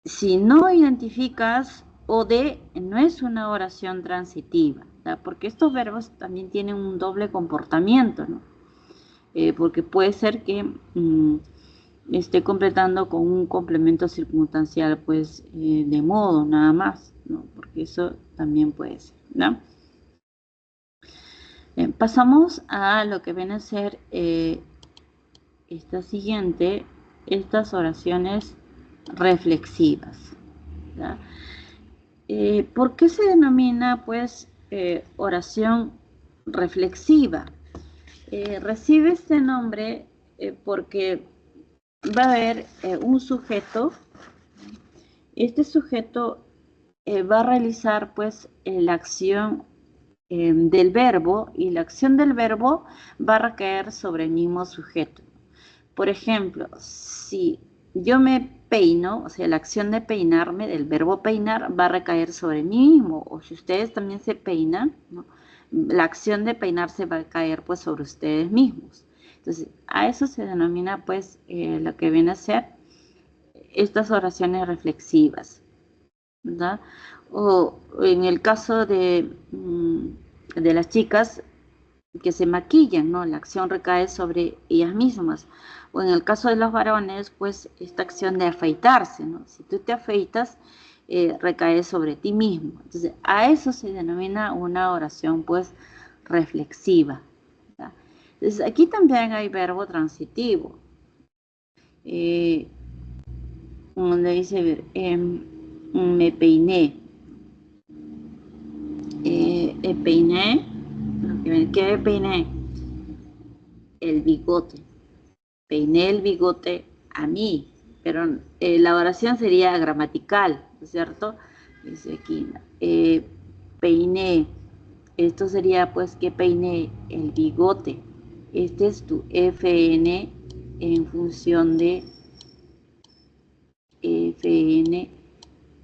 Si no identificas OD, no es una oración transitiva, ¿ya? Porque estos verbos también tienen un doble comportamiento, ¿no? Porque puede ser que esté completando con un complemento circunstancial, pues, de modo, nada más, ¿no? Porque eso también puede ser, ¿no? Pasamos a lo que viene a ser esta siguiente, estas oraciones reflexivas, ¿ya? ¿Por qué se denomina, pues, oración reflexiva. Recibe este nombre porque va a haber un sujeto. Este sujeto va a realizar pues la acción del verbo, y la acción del verbo va a recaer sobre el mismo sujeto. Por ejemplo, si yo me peino, o sea, la acción de peinarme, del verbo peinar, va a recaer sobre mí mismo. O si ustedes también se peinan, ¿no?, la acción de peinarse va a caer pues sobre ustedes mismos. Entonces, a eso se denomina pues lo que viene a ser estas oraciones reflexivas, ¿verdad? O en el caso de las chicas que se maquillan, ¿no? La acción recae sobre ellas mismas. O en el caso de los varones, pues esta acción de afeitarse, ¿no? Si tú te afeitas, recae sobre ti mismo. Entonces, a eso se denomina una oración, pues, reflexiva, ¿verdad? Entonces, aquí también hay verbo transitivo. Donde dice, me peiné. Peiné, ¿qué peiné? El bigote. Peiné el bigote a mí, pero la oración sería gramatical, ¿no es cierto? Dice aquí, peiné, esto sería pues que peiné el bigote. Este es tu FN en función de FN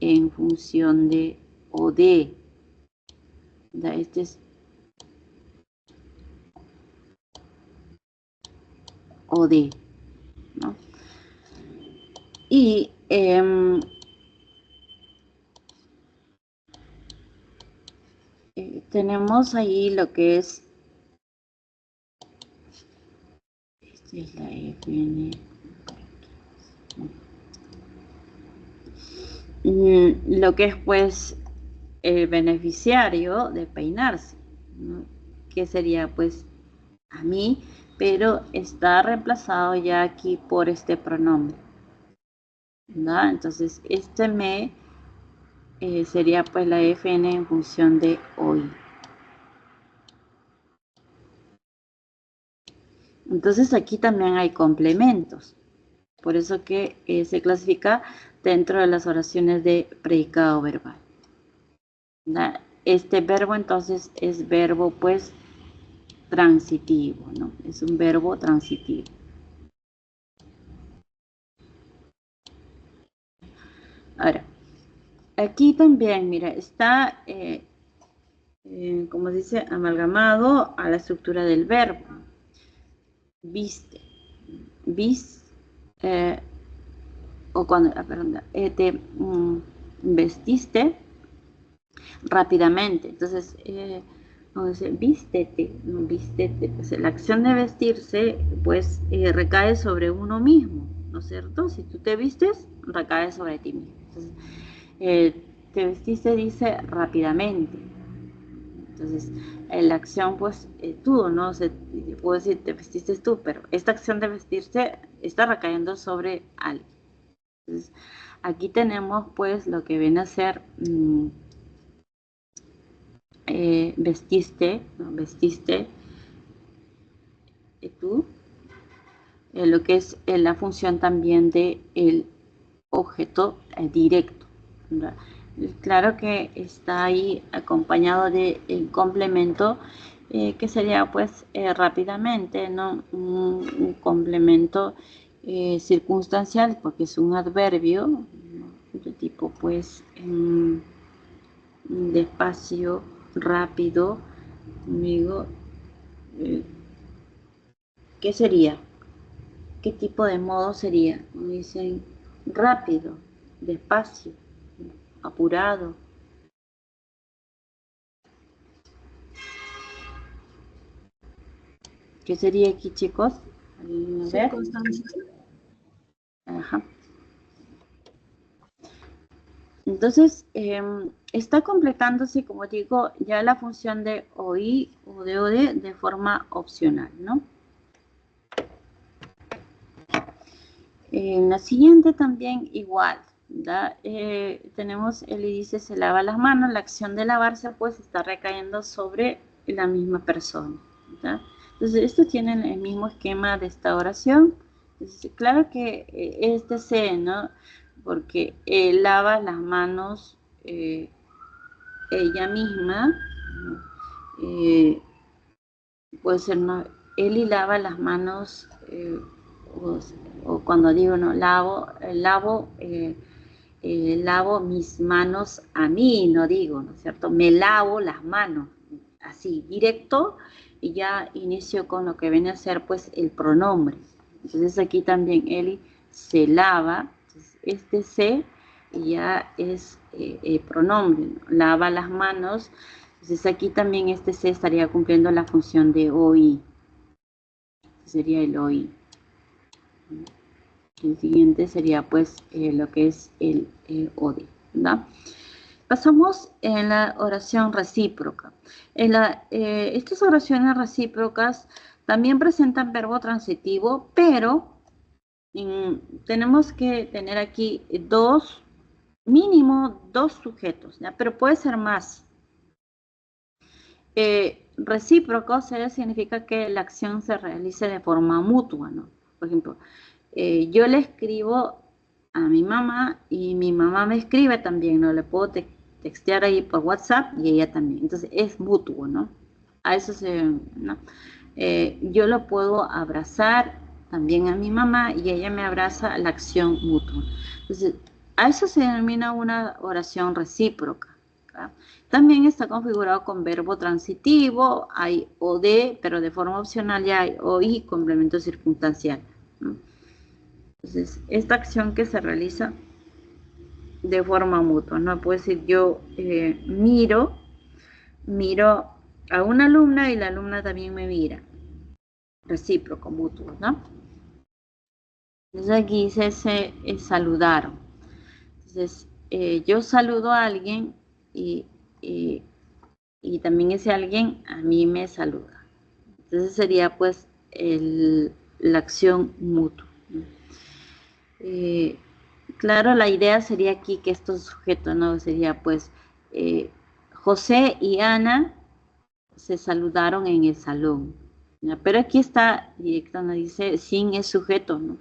en función de OD. Este es OD, ¿no? Y tenemos ahí lo que es, esta es la FN, lo que es pues el beneficiario de peinarse, ¿no?, que sería pues a mí, pero está reemplazado ya aquí por este pronombre, ¿no? Entonces este me sería pues la FN en función de hoy. Entonces aquí también hay complementos, por eso que se clasifica dentro de las oraciones de predicado verbal. Este verbo entonces es verbo pues transitivo, ¿no? Es un verbo transitivo. Ahora, aquí también, mira, está, como se dice, amalgamado a la estructura del verbo. Viste, o cuando, perdón, te vestiste rápidamente. Entonces, vamos a decir, vístete, vístete. Pues, la acción de vestirse, pues, recae sobre uno mismo, ¿no es cierto? Si tú te vistes, recae sobre ti mismo. Entonces, te vestiste, dice, rápidamente. Entonces, la acción, pues, tú, ¿no? O sea, puedo decir, te vestiste tú, pero esta acción de vestirse está recayendo sobre alguien. Entonces, aquí tenemos, pues, lo que viene a ser vestiste, ¿no? Vestiste tú, lo que es la función también de el objeto directo, ¿verdad? Claro que está ahí acompañado de el complemento, que sería pues rápidamente, ¿no? Un complemento circunstancial, porque es un adverbio, ¿no?, de tipo pues despacio, rápido. Digo, ¿qué sería? ¿Qué tipo de modo sería? Dicen rápido, despacio, apurado. ¿Qué sería aquí, chicos? A ver. Ajá. Entonces, está completándose, como digo, ya la función de OI o de OD de forma opcional, ¿no? En la siguiente también igual. ¿da? Tenemos, él dice, se lava las manos, la acción de lavarse pues está recayendo sobre la misma persona, ¿da? Entonces, esto tiene el mismo esquema de esta oración. Entonces, claro que este se, ¿no? Porque lava las manos ella misma, ¿no? Puede ser, ¿no? Él y lava las manos, o cuando digo, no, lavo mis manos a mí, no digo, ¿no es cierto? Me lavo las manos, así, directo, y ya inicio con lo que viene a ser, pues, el pronombre. Entonces, aquí también él se lava, entonces, este se ya es pronombre, ¿no? Lava las manos, entonces aquí también este se estaría cumpliendo la función de oí, sería el oí. El siguiente sería pues lo que es el ode, ¿verdad? Pasamos en la oración recíproca. Estas oraciones recíprocas también presentan verbo transitivo, pero tenemos que tener aquí mínimo dos sujetos, ¿ya? Pero puede ser más. Recíproco significa que la acción se realice de forma mutua, ¿no? Por ejemplo, yo le escribo a mi mamá y mi mamá me escribe también, ¿no? Le puedo textear ahí por WhatsApp y ella también. Entonces es mutuo, ¿no? A eso ¿no? Yo lo puedo abrazar también a mi mamá y ella me abraza, la acción mutua. Entonces, a eso se denomina una oración recíproca. ¿Verdad? También está configurado con verbo transitivo, hay o de, pero de forma opcional ya hay o y complemento circunstancial, ¿no? Entonces, esta acción que se realiza de forma mutua, ¿no? Puede decir yo miro a una alumna y la alumna también me mira. Recíproco, mutuo, ¿no? Entonces aquí dice se saludaron. Entonces, yo saludo a alguien y, y, y también ese alguien a mí me saluda. Entonces sería pues la acción mutua, ¿no? Claro, la idea sería aquí que estos sujetos, ¿no? Sería pues José y Ana se saludaron en el salón, ¿no? Pero aquí está directo, no dice sin el sujeto, ¿no?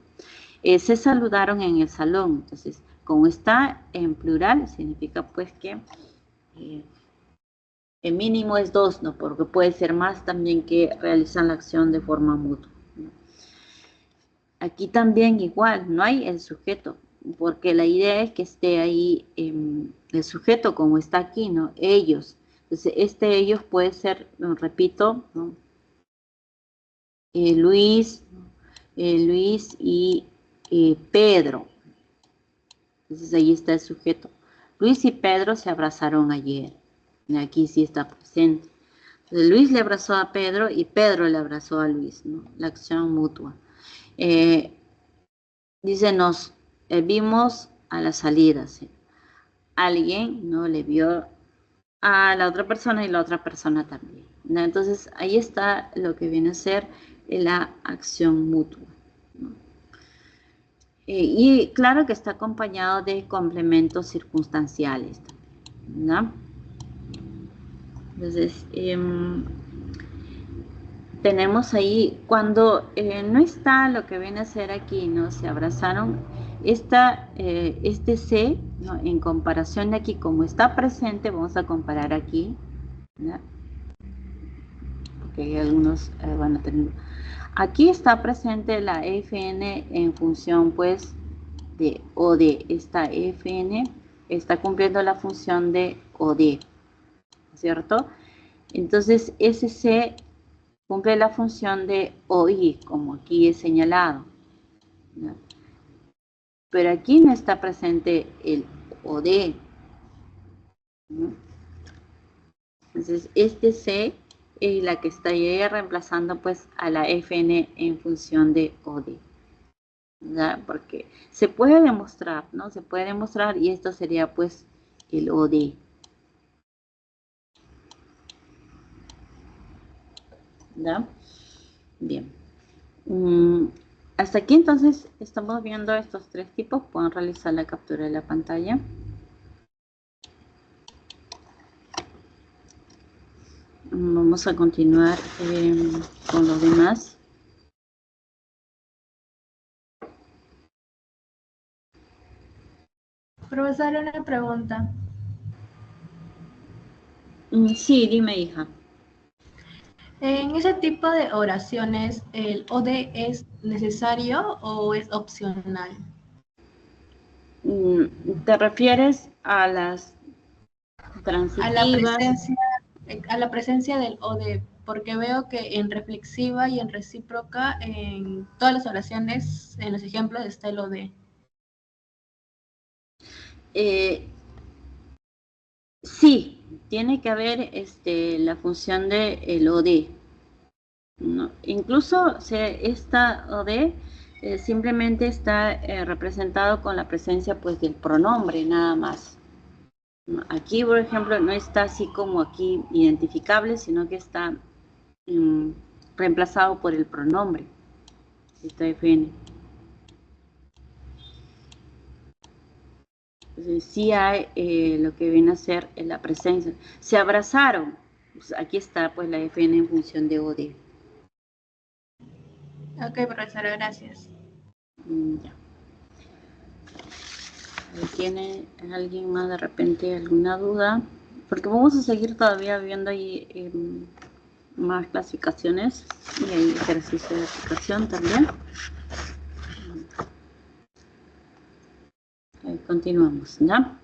Se saludaron en el salón. Entonces, como está en plural, significa pues que el mínimo es dos, ¿no? Porque puede ser más también que realizan la acción de forma mutua, ¿no? Aquí también igual, no hay el sujeto, porque la idea es que esté ahí el sujeto como está aquí, ¿no? Ellos. Entonces, ellos puede ser, repito, ¿no? Luis y Pedro. Entonces ahí está el sujeto. Luis y Pedro se abrazaron ayer. Y aquí sí está presente. Entonces, Luis le abrazó a Pedro y Pedro le abrazó a Luis, ¿no? La acción mutua. Dice, nos vimos a la salida, ¿sí? Alguien, ¿no? Le vio a la otra persona y la otra persona también, ¿no? Entonces ahí está lo que viene a ser la acción mutua, ¿no? Y claro que está acompañado de complementos circunstanciales, ¿no? Entonces, tenemos ahí, cuando no está lo que viene a ser aquí, ¿no? Se abrazaron, este se, ¿no? En comparación de aquí, como está presente, vamos a comparar aquí, ¿no? Porque hay algunos van a tener. Aquí está presente la fn en función, pues, de o de. Esta fn está cumpliendo la función de o de, ¿cierto? Entonces, ese se cumple la función de oí, como aquí he señalado, ¿no? Pero aquí no está presente el o de, ¿no? Entonces, este C es la que estaría reemplazando pues a la fn en función de o de, ¿ya? Porque se puede demostrar, ¿no? Se puede demostrar y esto sería pues el o de, ¿ya? Bien. Hasta aquí entonces estamos viendo estos tres tipos. Pueden realizar la captura de la pantalla. Vamos a continuar con los demás. Profesora, una pregunta. Sí, dime, hija. En ese tipo de oraciones, ¿el OD es necesario o es opcional? ¿Te refieres a las A transitivas? la presencia del OD, porque veo que en reflexiva y en recíproca, en todas las oraciones, en los ejemplos está el OD. Sí, tiene que haber la función de el OD. ¿No? Incluso esta OD simplemente está representado con la presencia pues del pronombre nada más. Aquí, por ejemplo, no está así como aquí identificable, sino que está reemplazado por el pronombre. Está FN. Entonces, sí hay lo que viene a ser la presencia. Se abrazaron. Pues aquí está pues la FN en función de OD. Ok, profesora, gracias. Ya. ¿Tiene alguien más de repente alguna duda? Porque vamos a seguir todavía viendo ahí más clasificaciones y hay ejercicio de aplicación también. Continuamos, ¿ya?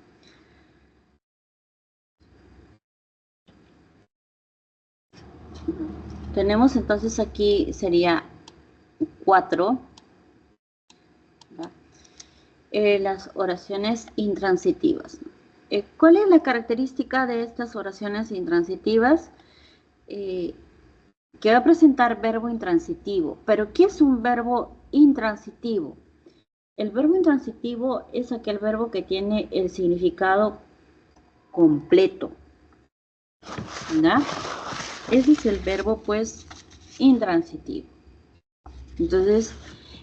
Tenemos entonces aquí, sería 4, las oraciones intransitivas. ¿Cuál es la característica de estas oraciones intransitivas? Que va a presentar verbo intransitivo. ¿Pero qué es un verbo intransitivo? El verbo intransitivo es aquel verbo que tiene el significado completo, ¿verdad? Ese es el verbo, pues, intransitivo. Entonces,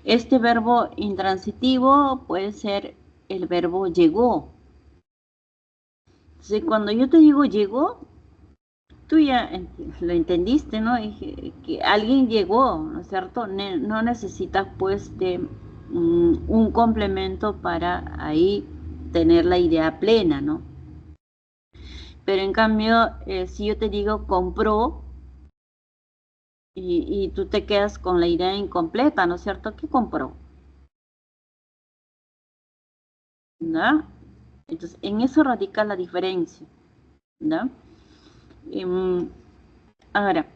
este verbo intransitivo puede ser el verbo llegó. Entonces, cuando yo te digo llegó, tú ya lo entendiste, ¿no? Que alguien llegó, ¿no es cierto? No necesitas, pues, de un complemento para ahí tener la idea plena, ¿no? Pero en cambio, si yo te digo compró y tú te quedas con la idea incompleta, ¿no es cierto? ¿Qué compró? ¿No? Entonces, en eso radica la diferencia, ¿no? Ahora,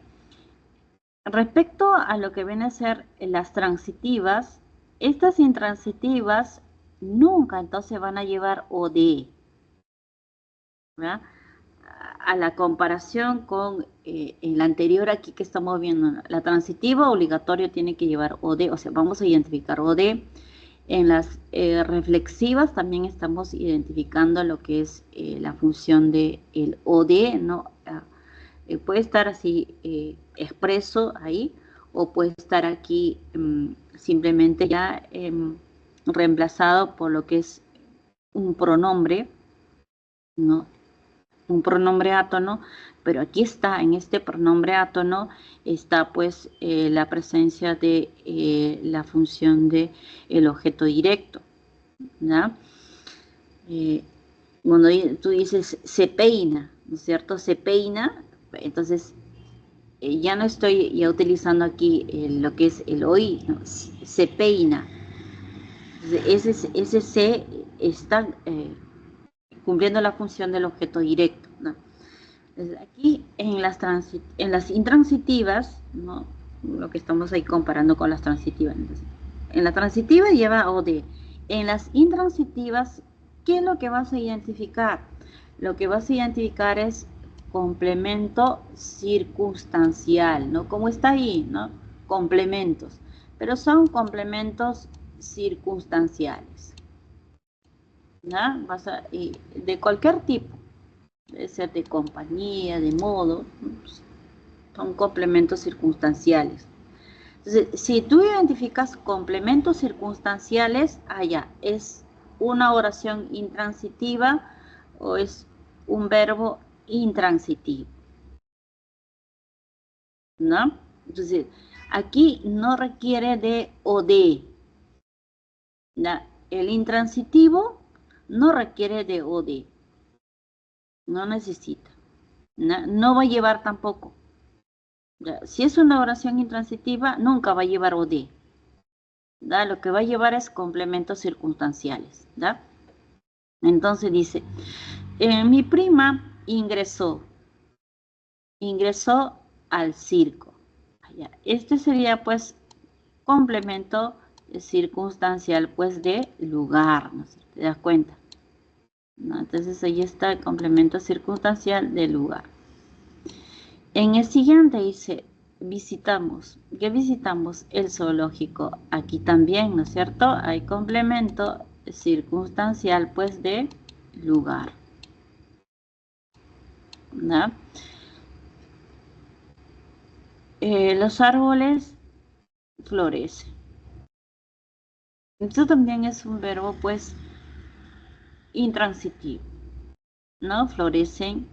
respecto a lo que viene a ser las transitivas, estas intransitivas nunca entonces van a llevar OD, ¿verdad? A la comparación con el anterior aquí que estamos viendo, la transitiva obligatorio tiene que llevar OD, o sea, vamos a identificar OD. En las reflexivas también estamos identificando lo que es la función de el OD, ¿no? Puede estar así expreso ahí, o puede estar aquí simplemente ya reemplazado por lo que es un pronombre, ¿no? Un pronombre átono, pero aquí está, en este pronombre átono, está pues la presencia de la función de el objeto directo, ¿ya? Cuando tú dices se peina, ¿no es cierto? Se peina, entonces ya no estoy ya utilizando aquí lo que es el oí, ¿no? Se peina. Entonces, ese se está cumpliendo la función del objeto directo, ¿no? Aquí en las intransitivas, ¿no? Lo que estamos ahí comparando con las transitivas. Entonces, en la transitiva lleva OD. En las intransitivas, ¿qué es lo que vas a identificar? Lo que vas a identificar es complemento circunstancial, ¿no? Como está ahí, ¿no? Complementos. Pero son complementos circunstanciales, ¿no? De cualquier tipo. Debe ser de compañía, de modo, son complementos circunstanciales. Entonces, si tú identificas complementos circunstanciales, allá es una oración intransitiva o es un verbo intransitivo, ¿no? Entonces, aquí no requiere de o de, ¿no? El intransitivo no requiere de o de, no necesita, ¿no? No va a llevar tampoco. ¿Ya? Si es una oración intransitiva, nunca va a llevar o de. ¿Da? Lo que va a llevar es complementos circunstanciales. ¿Da? Entonces dice, mi prima ingresó al circo. Este sería pues complemento circunstancial pues de lugar, ¿no? ¿Te das cuenta? ¿No? Entonces ahí está el complemento circunstancial de lugar. En el siguiente dice, visitamos. ¿Qué visitamos? El zoológico. Aquí también, ¿no es cierto? Hay complemento circunstancial pues de lugar. ¿No? Los árboles florecen. Esto también es un verbo pues intransitivo, ¿no? Florecen.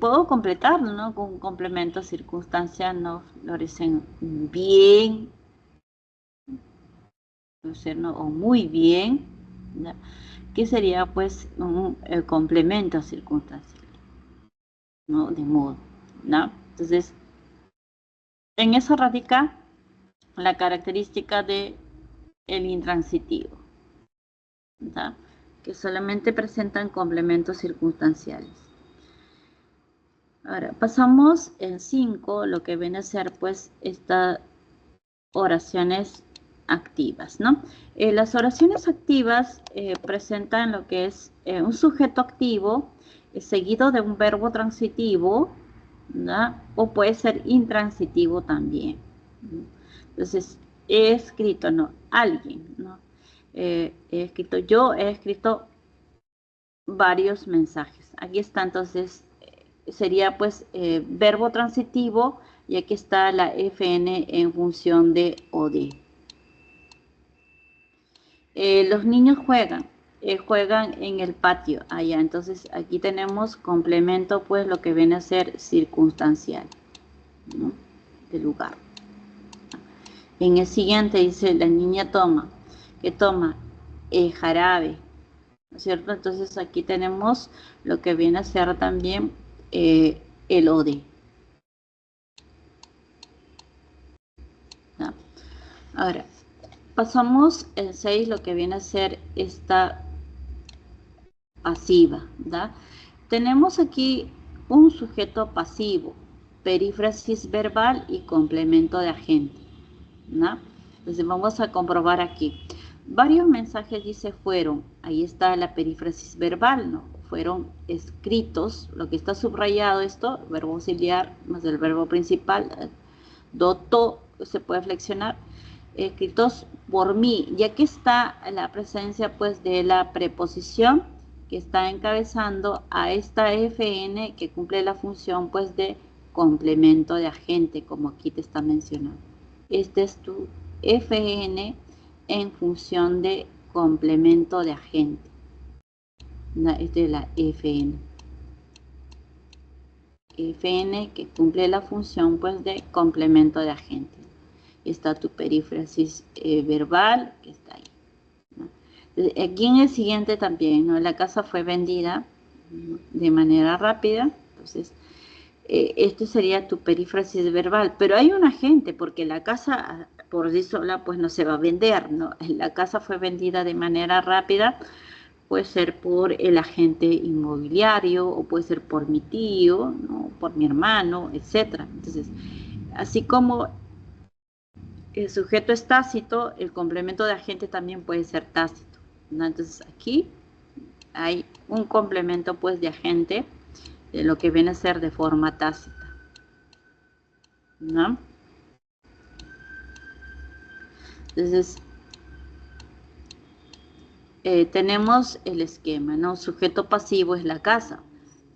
Puedo completarlo, ¿no? Con un complemento circunstancial, ¿no? Florecen bien, ¿no? O muy bien, ¿no? Que sería pues un complemento circunstancial, ¿no? De modo, ¿no? Entonces, en eso radica la característica de el intransitivo, ¿no? Que solamente presentan complementos circunstanciales. Ahora, pasamos en 5, lo que viene a ser pues estas oraciones activas, ¿no? Las oraciones activas presentan lo que es un sujeto activo seguido de un verbo transitivo, ¿no? O puede ser intransitivo también. Entonces, he escrito, ¿no? Alguien, ¿no? He escrito varios mensajes. Aquí está, entonces, sería pues verbo transitivo y aquí está la FN en función de o de. Los niños juegan en el patio allá, entonces aquí tenemos complemento pues lo que viene a ser circunstancial, ¿no? De lugar. En el siguiente dice la niña toma, que toma jarabe, ¿no es cierto? Entonces aquí tenemos lo que viene a ser también el o de. ¿No? Ahora, pasamos en 6 lo que viene a ser esta pasiva, ¿da? Tenemos aquí un sujeto pasivo, perífrasis verbal y complemento de agente, ¿no? Entonces vamos a comprobar aquí. Varios mensajes dice fueron, ahí está la perífrasis verbal, ¿no? Fueron escritos, lo que está subrayado esto, verbo auxiliar más el verbo principal, doto, se puede flexionar, escritos por mí, ya que está la presencia pues de la preposición que está encabezando a esta FN que cumple la función pues de complemento de agente, como aquí te está mencionando. Este es tu FN en función de complemento de agente. Esta es la FN. FN que cumple la función pues de complemento de agente. Está tu perífrasis verbal que está ahí, ¿no? Aquí en el siguiente también, ¿no? La casa fue vendida de manera rápida, entonces esto sería tu perífrasis verbal, pero hay un agente porque la casa por sí sola pues no se va a vender, ¿no? La casa fue vendida de manera rápida, puede ser por el agente inmobiliario o puede ser por mi tío, ¿no? Por mi hermano, etcétera. Entonces, así como el sujeto es tácito, el complemento de agente también puede ser tácito, ¿no? Entonces aquí hay un complemento pues de agente de lo que viene a ser de forma tácita, ¿no? Entonces tenemos el esquema, ¿no? Sujeto pasivo es la casa,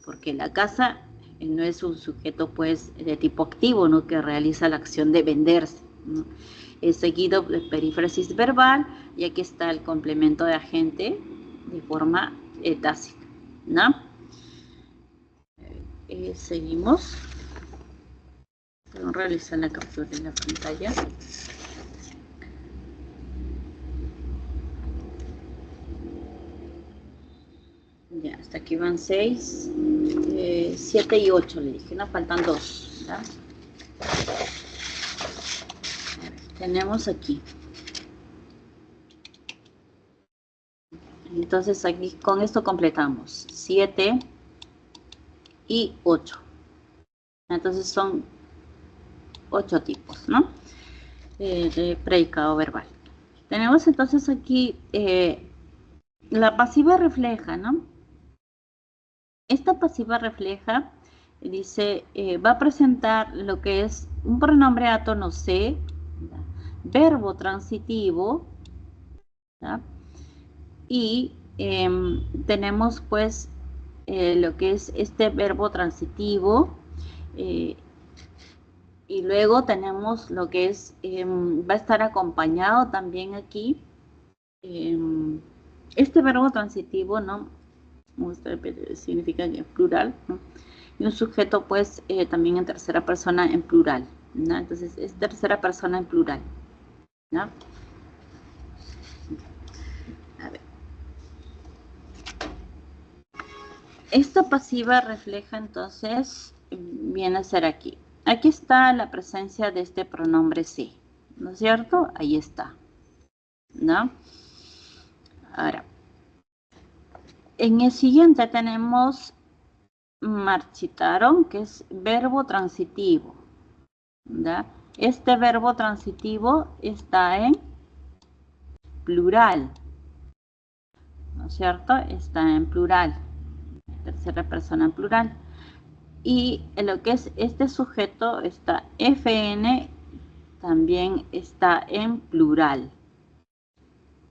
porque la casa no es un sujeto pues de tipo activo, ¿no? Que realiza la acción de venderse, ¿no? Seguido de perífrasis verbal, y aquí está el complemento de agente de forma tácita, ¿no? Seguimos. Vamos a realizar la captura de la pantalla. Ya, hasta aquí van 6, 7 y 8 le dije, ¿no? Faltan 2, ¿ya? Tenemos aquí. Entonces aquí con esto completamos 7 y 8. Entonces son 8 tipos, ¿no? De predicado verbal. Tenemos entonces aquí la pasiva refleja, ¿no? Esta pasiva refleja, dice, va a presentar lo que es un pronombre átono C, verbo transitivo, ¿ya? Y tenemos pues lo que es este verbo transitivo, y luego tenemos lo que es, va a estar acompañado también aquí, este verbo transitivo, ¿no? Significa que es plural, ¿no? Y un sujeto pues también en tercera persona en plural, ¿no? Entonces es tercera persona en plural, ¿no? A ver. Esta pasiva refleja entonces, viene a ser aquí. Aquí está la presencia de este pronombre C, ¿no es cierto? Ahí está, ¿no? Ahora, en el siguiente tenemos marchitaron, que es verbo transitivo, ¿ya? Este verbo transitivo está en plural, ¿no es cierto? Está en plural, tercera persona en plural. Y en lo que es este sujeto, está FN, también está en plural,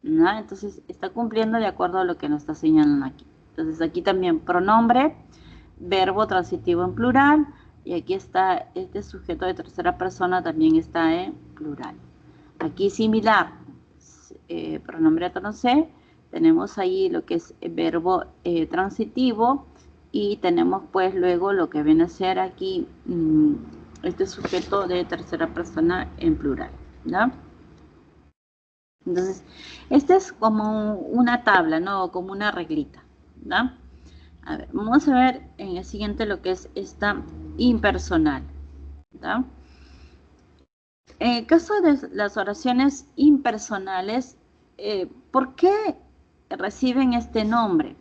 ¿no? Entonces está cumpliendo de acuerdo a lo que nos está señalando aquí. Entonces aquí también pronombre, verbo transitivo en plural, y aquí está este sujeto de tercera persona, también está en plural. Aquí similar, pronombre átono C, tenemos ahí lo que es el verbo transitivo, y tenemos pues luego lo que viene a ser aquí este sujeto de tercera persona en plural, ¿no? Entonces, esta es como una tabla, ¿no? Como una reglita, ¿no? A ver, vamos a ver en el siguiente lo que es esta impersonal, ¿no? En el caso de las oraciones impersonales, ¿por qué reciben este nombre?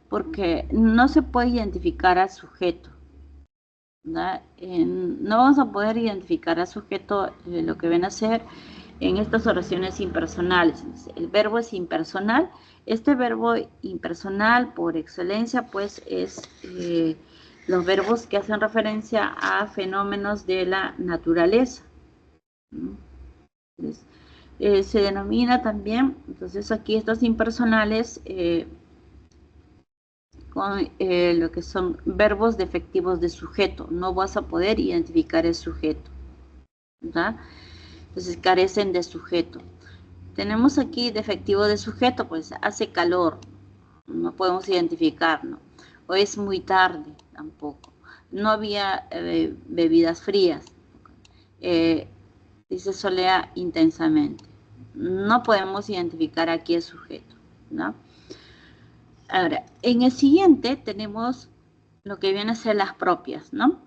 Porque no se puede identificar al sujeto, ¿no? No vamos a poder identificar al sujeto lo que viene a ser en estas oraciones impersonales. El verbo es impersonal. Este verbo impersonal por excelencia pues es los verbos que hacen referencia a fenómenos de la naturaleza. Entonces, se denomina también, entonces aquí estos impersonales con lo que son verbos defectivos de sujeto. No vas a poder identificar el sujeto, ¿verdad? Entonces carecen de sujeto. Tenemos aquí defectivo de sujeto, pues hace calor, no podemos identificar, ¿no? O es muy tarde, tampoco. No había bebidas frías. Dice solea intensamente. No podemos identificar aquí el sujeto, ¿no? Ahora, en el siguiente tenemos lo que viene a ser las propias, ¿no?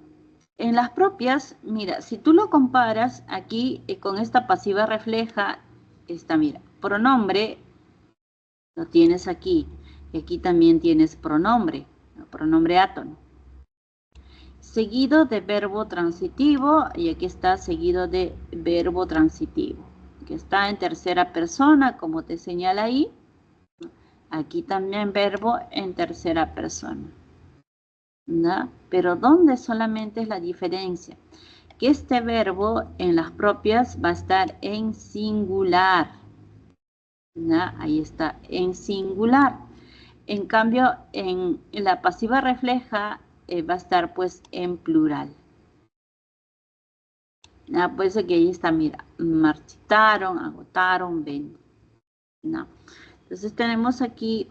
En las propias, mira, si tú lo comparas aquí con esta pasiva refleja, esta, mira, pronombre, lo tienes aquí, y aquí también tienes pronombre, ¿no? Pronombre átono. Seguido de verbo transitivo, y aquí está seguido de verbo transitivo, que está en tercera persona, como te señala ahí. Aquí también verbo en tercera persona, ¿no? Pero ¿dónde solamente es la diferencia? Que este verbo en las propias va a estar en singular, ¿no? Ahí está, en singular. En cambio, en la pasiva refleja va a estar pues en plural. Pues aquí ahí está, mira, marchitaron, agotaron, venden, ¿no? Entonces tenemos aquí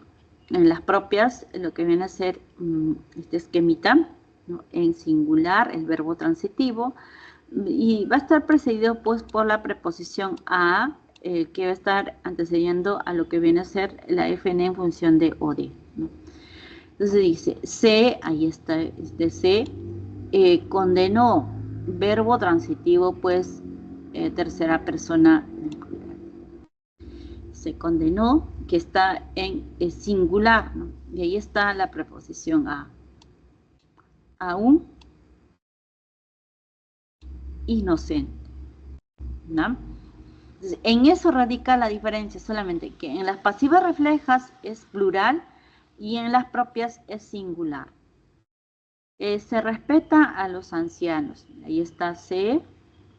en las propias lo que viene a ser este esquemita, ¿no? En singular, el verbo transitivo, y va a estar precedido pues por la preposición a, que va a estar antecediendo a lo que viene a ser la FN en función de OD, ¿no? Entonces dice, se, ahí está, este se, condenó, verbo transitivo pues tercera persona. Se condenó, que está en singular, ¿no? Y ahí está la preposición a. A un inocente, ¿no? Entonces, en eso radica la diferencia, solamente que en las pasivas reflejas es plural y en las propias es singular. Se respeta a los ancianos, ahí está se,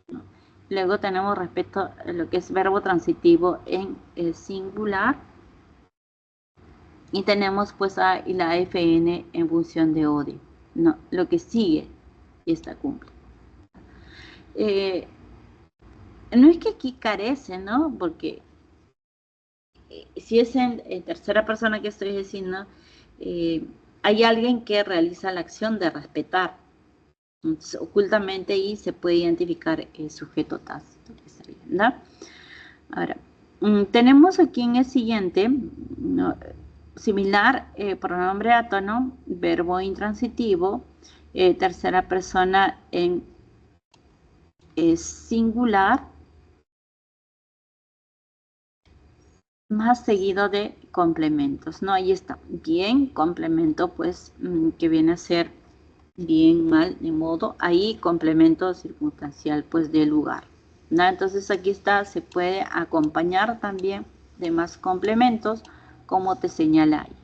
¿no? Luego tenemos respeto a lo que es verbo transitivo en singular. Y tenemos pues a y la FN en función de OD, ¿no? Lo que sigue y está cumple. No es que aquí carece, ¿no? Porque si es en tercera persona que estoy diciendo, hay alguien que realiza la acción de respetar. Entonces, ocultamente ahí se puede identificar el sujeto tácito, ¿no? Ahora, tenemos aquí en el siguiente, ¿no? Similar, pronombre átono, verbo intransitivo, tercera persona en singular, más seguido de complementos, ¿no? Ahí está, bien, complemento, pues, que viene a ser bien, mal, de modo, ahí complemento circunstancial, pues, de lugar, ¿no? Entonces aquí está, se puede acompañar también de más complementos, como te señala ahí.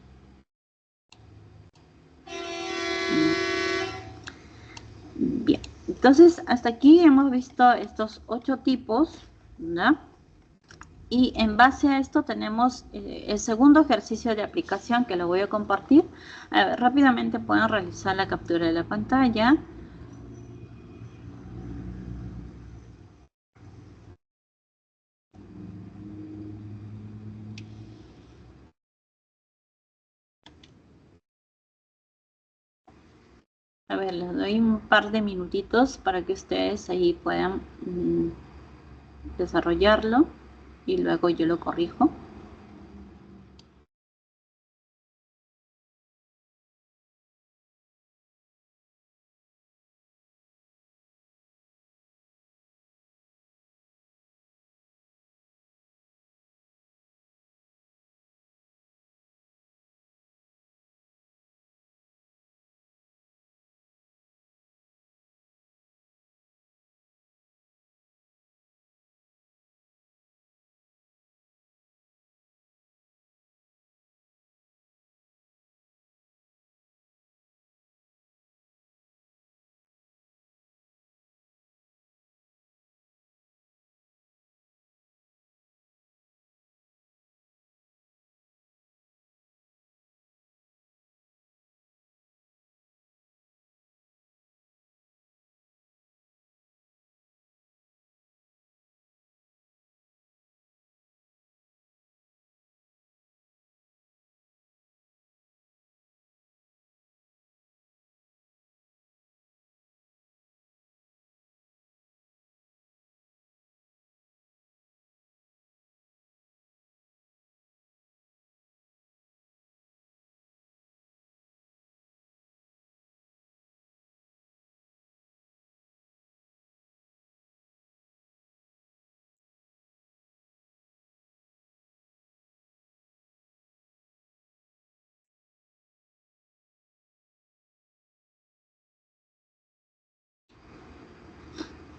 Bien, entonces hasta aquí hemos visto estos 8 tipos, ¿no? Y en base a esto tenemos el segundo ejercicio de aplicación que lo voy a compartir. A ver, rápidamente pueden realizar la captura de la pantalla. A ver, les doy un par de minutitos para que ustedes ahí puedan desarrollarlo y luego yo lo corrijo.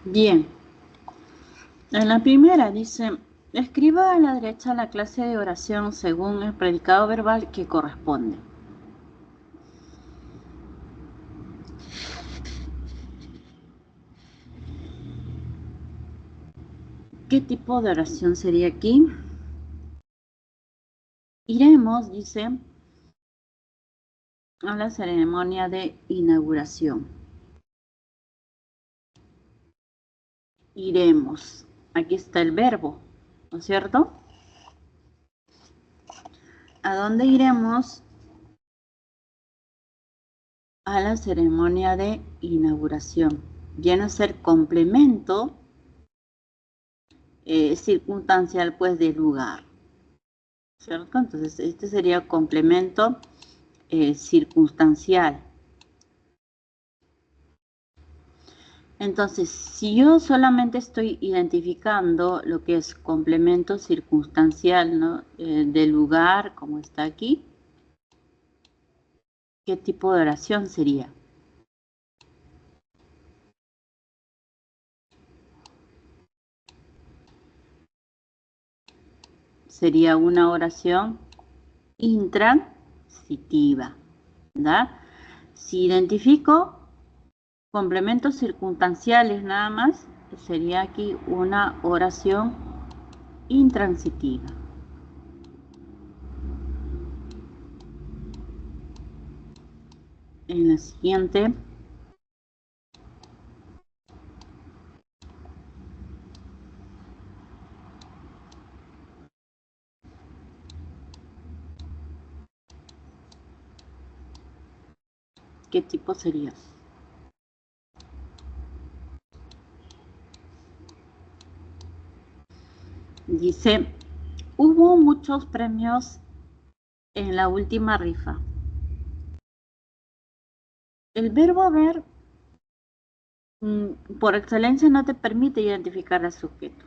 Bien, en la primera dice, escriba a la derecha la clase de oración según el predicado verbal que corresponde. ¿Qué tipo de oración sería aquí? Iremos, dice, a la ceremonia de inauguración. iremos. Aquí está el verbo, ¿no es cierto? ¿A dónde iremos? A la ceremonia de inauguración. Viene a ser complemento circunstancial, pues, del lugar, ¿cierto? Entonces, este sería complemento circunstancial. Entonces, si yo solamente estoy identificando lo que es complemento circunstancial, ¿no? Del lugar, como está aquí, ¿qué tipo de oración sería? Sería una oración intransitiva, ¿verdad? Si identifico complementos circunstanciales nada más, sería aquí una oración intransitiva. En la siguiente, ¿qué tipo sería? Dice, hubo muchos premios en la última rifa. El verbo haber, por excelencia, no te permite identificar al sujeto,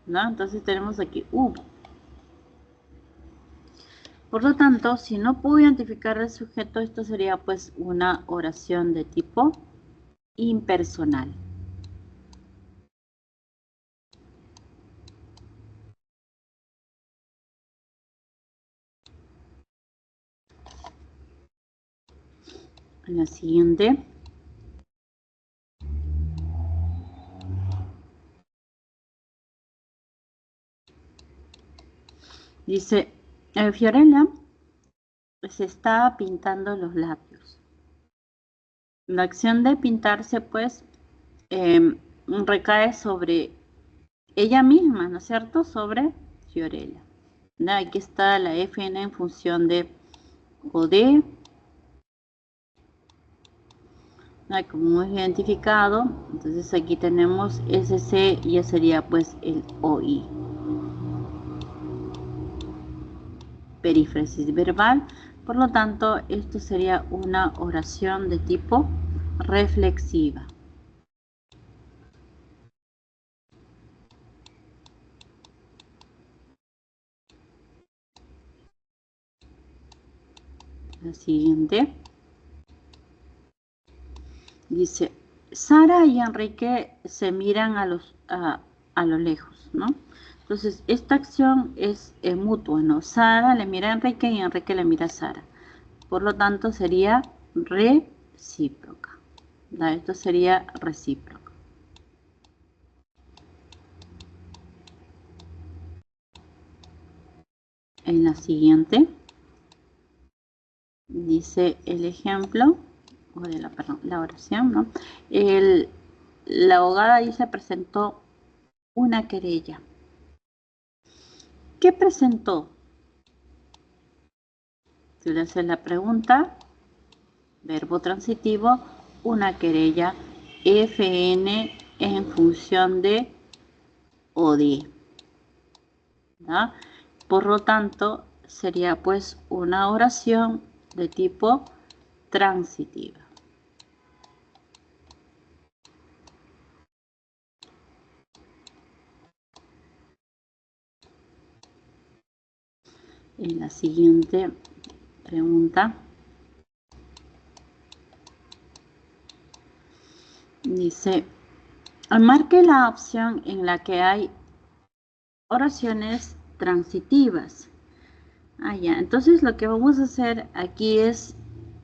¿no? Entonces tenemos aquí hubo. Por lo tanto, si no puedo identificar al sujeto, esto sería pues una oración de tipo impersonal. En la siguiente. Dice, Fiorella se está pintando los labios. La acción de pintarse, pues, recae sobre ella misma, ¿no es cierto? Sobre Fiorella. Aquí está la FN en función de o de. Como hemos identificado, entonces aquí tenemos SC y ya sería pues el OI. Perífrasis verbal, por lo tanto esto sería una oración de tipo reflexiva. La siguiente dice, Sara y Enrique se miran a lo lejos, ¿no? Entonces esta acción es mutua, ¿no? Sara le mira a Enrique y Enrique le mira a Sara. Por lo tanto sería recíproca. Esto sería recíproco. En la siguiente dice el ejemplo, o de la oración, ¿no? La abogada dice presentó una querella. ¿Qué presentó? Si le haces la pregunta, verbo transitivo, una querella, FN en función de o de. ¿No? Por lo tanto, sería pues una oración de tipo transitiva. En la siguiente pregunta dice, marque la opción en la que hay oraciones transitivas. Ya. Entonces lo que vamos a hacer aquí es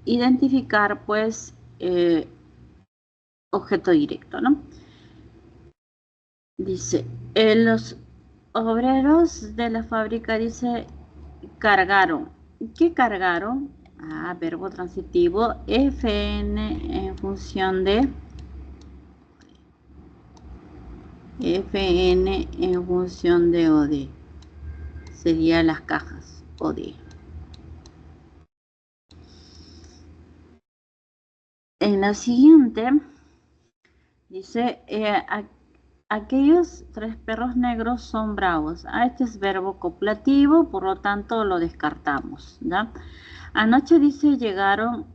identificar pues objeto directo, ¿no? Dice, los obreros de la fábrica, dice, cargaron. ¿Qué cargaron? Verbo transitivo, FN en función de Fn en función de OD. Serían las cajas OD. En la siguiente, dice, aquellos 3 perros negros son bravos. Este es verbo copulativo, por lo tanto lo descartamos, ¿ya? Anoche, dice, llegaron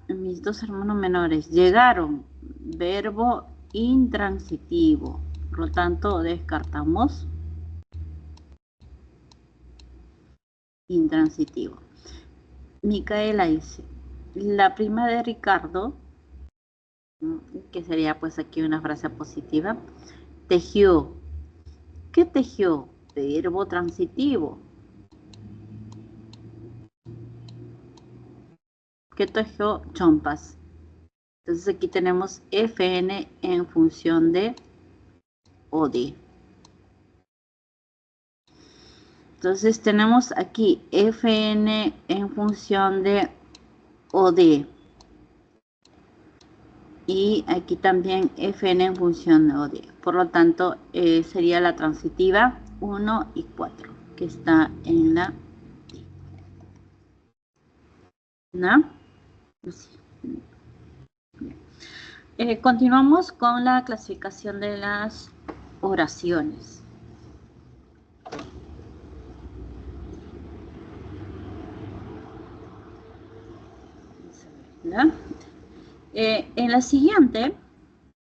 mis 2 hermanos menores. Llegaron, verbo intransitivo, por lo tanto descartamos. Intransitivo. Micaela dice, la prima de Ricardo, que sería pues aquí una frase positiva, tejió. ¿Qué tejió? Verbo transitivo. ¿Qué tejió? Chompas. Entonces aquí tenemos Fn en función de OD. Entonces tenemos aquí Fn en función de OD. Y aquí también Fn en función de OD. Por lo tanto, sería la transitiva 1 y 4, que está en la D. ¿No? Sí. Continuamos con la clasificación de las oraciones. ¿No? En la siguiente,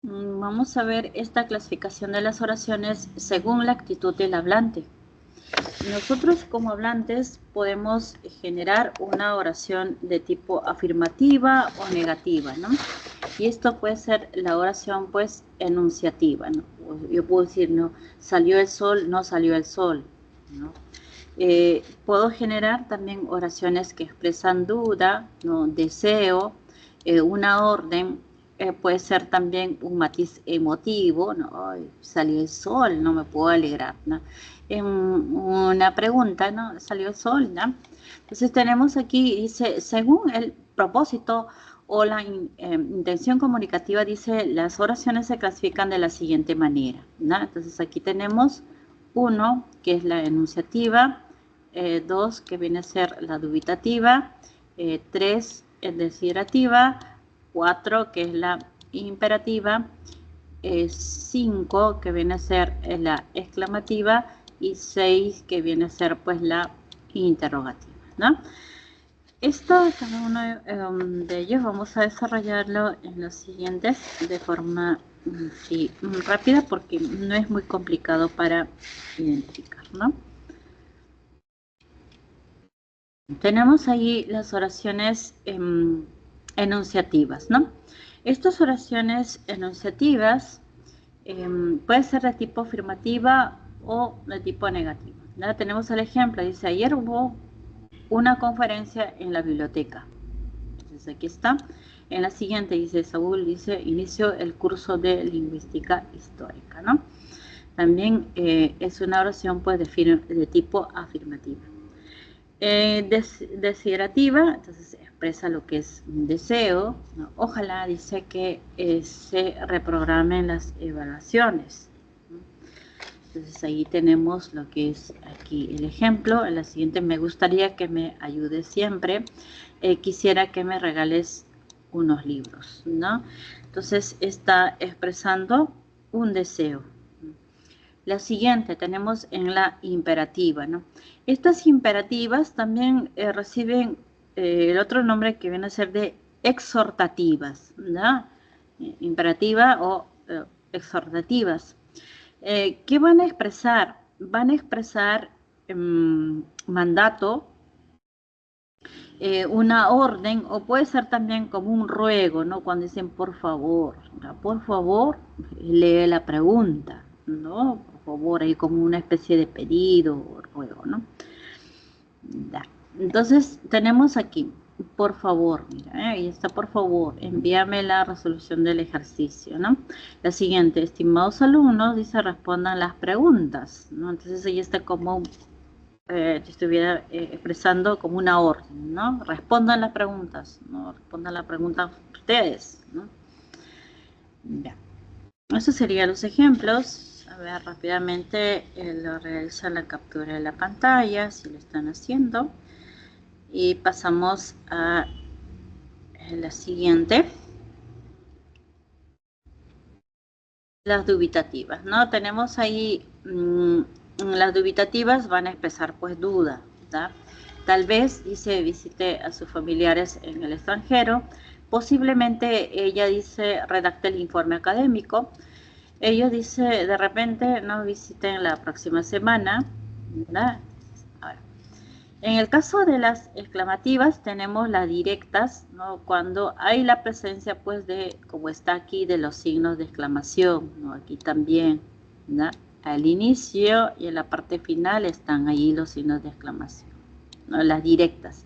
vamos a ver esta clasificación de las oraciones según la actitud del hablante. Nosotros como hablantes podemos generar una oración de tipo afirmativa o negativa, ¿no? Y esto puede ser la oración pues enunciativa, ¿no? Yo puedo decir, no, salió el sol, no salió el sol, ¿no? Puedo generar también oraciones que expresan duda, ¿no? Deseo, una orden, puede ser también un matiz emotivo, ¿no? Ay, salió el sol, no me puedo alegrar, ¿no? Una pregunta, ¿no? Salió el sol, ¿no? Entonces tenemos aquí, dice, según el propósito o la intención comunicativa, dice, las oraciones se clasifican de la siguiente manera, ¿no? Entonces aquí tenemos 1, que es la enunciativa, 2, que viene a ser la dubitativa, 3, es desiderativa, 4, que es la imperativa, 5, que viene a ser la exclamativa, y 6, que viene a ser pues la interrogativa, ¿no? Esto, cada uno de ellos, vamos a desarrollarlo en los siguientes de forma sí, rápida, porque no es muy complicado para identificar, ¿no? Tenemos ahí las oraciones enunciativas, ¿no? Estas oraciones enunciativas pueden ser de tipo afirmativa o de tipo negativa, ¿no? Tenemos el ejemplo, dice, ayer hubo una conferencia en la biblioteca. Entonces aquí está. En la siguiente dice, Saúl dice, inició el curso de lingüística histórica, ¿no? También es una oración pues de tipo afirmativa. Desiderativa, entonces expresa lo que es un deseo, ¿no? Ojalá, dice, que se reprogramen las evaluaciones, ¿no? Entonces ahí tenemos lo que es aquí el ejemplo. En la siguiente, me gustaría que me ayudes siempre. Quisiera que me regales unos libros, ¿no? Entonces está expresando un deseo. La siguiente tenemos en la imperativa, ¿no? Estas imperativas también reciben el otro nombre que viene a ser de exhortativas, ¿no? Imperativa o exhortativas. ¿Qué van a expresar? Van a expresar mandato, una orden, o puede ser también como un ruego, ¿no? Cuando dicen por favor, lee la pregunta, ¿no? Por favor, hay como una especie de pedido o ruego, ¿no? Ya. Entonces tenemos aquí, por favor, mira, ahí está, por favor, envíame la resolución del ejercicio, ¿no? La siguiente, estimados alumnos, dice, respondan las preguntas, ¿no? Entonces ahí está como estuviera expresando como una orden, ¿no? Respondan las preguntas, ¿no? Respondan las preguntas ustedes, ¿no? Ya. Esos serían los ejemplos. A ver, rápidamente lo realizan la captura de la pantalla, si lo están haciendo. Y pasamos a la siguiente. Las dubitativas, ¿no? Tenemos ahí, las dubitativas van a expresar pues duda, ¿tá? Tal vez, dice, visite a sus familiares en el extranjero. Posiblemente ella dice, redacte el informe académico. Ellos dice, de repente, no visiten la próxima semana, ¿verdad? Ahora, en el caso de las exclamativas tenemos las directas, ¿no? Cuando hay la presencia, pues, de, como está aquí, de los signos de exclamación, ¿no? Aquí también, ¿no? Al inicio y en la parte final están ahí los signos de exclamación, ¿no? Las directas.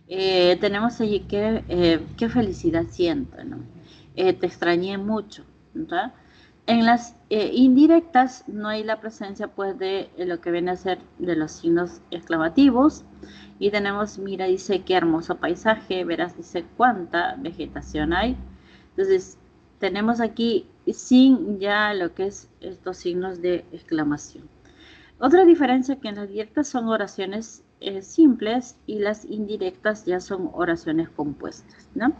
Tenemos allí qué felicidad siento, ¿no? Te extrañé mucho, ¿no? En las indirectas no hay la presencia pues de lo que viene a ser de los signos exclamativos. Y tenemos, mira, dice qué hermoso paisaje, verás, dice cuánta vegetación hay. Entonces, tenemos aquí sin ya lo que es estos signos de exclamación. Otra diferencia que en las directas son oraciones simples y las indirectas ya son oraciones compuestas, ¿no?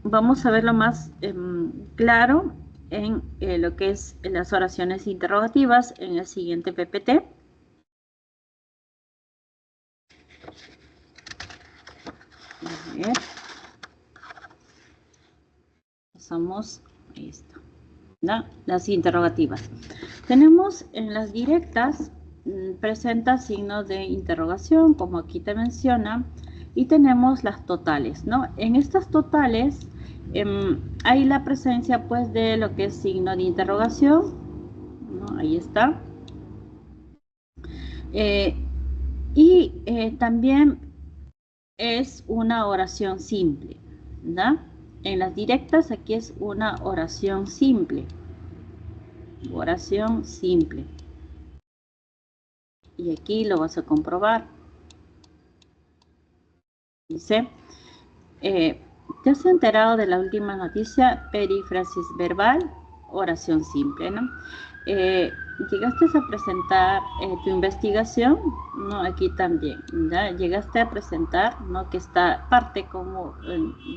Vamos a verlo más claro en lo que es las oraciones interrogativas en el siguiente PPT. A ver. Pasamos, ahí está, ¿no? Las interrogativas. Tenemos en las directas, presenta signos de interrogación, como aquí te menciona, y tenemos las totales, ¿no? En estas totales hay la presencia pues de lo que es signo de interrogación, ¿no? Ahí está. También es una oración simple, ¿no? En las directas aquí es una oración simple. Oración simple. Y aquí lo vas a comprobar. Dice, ¿te has enterado de la última noticia? Perífrasis verbal, oración simple, ¿no? ¿Llegaste a presentar tu investigación? No, aquí también, ¿ya? Llegaste a presentar, ¿no? Que está parte como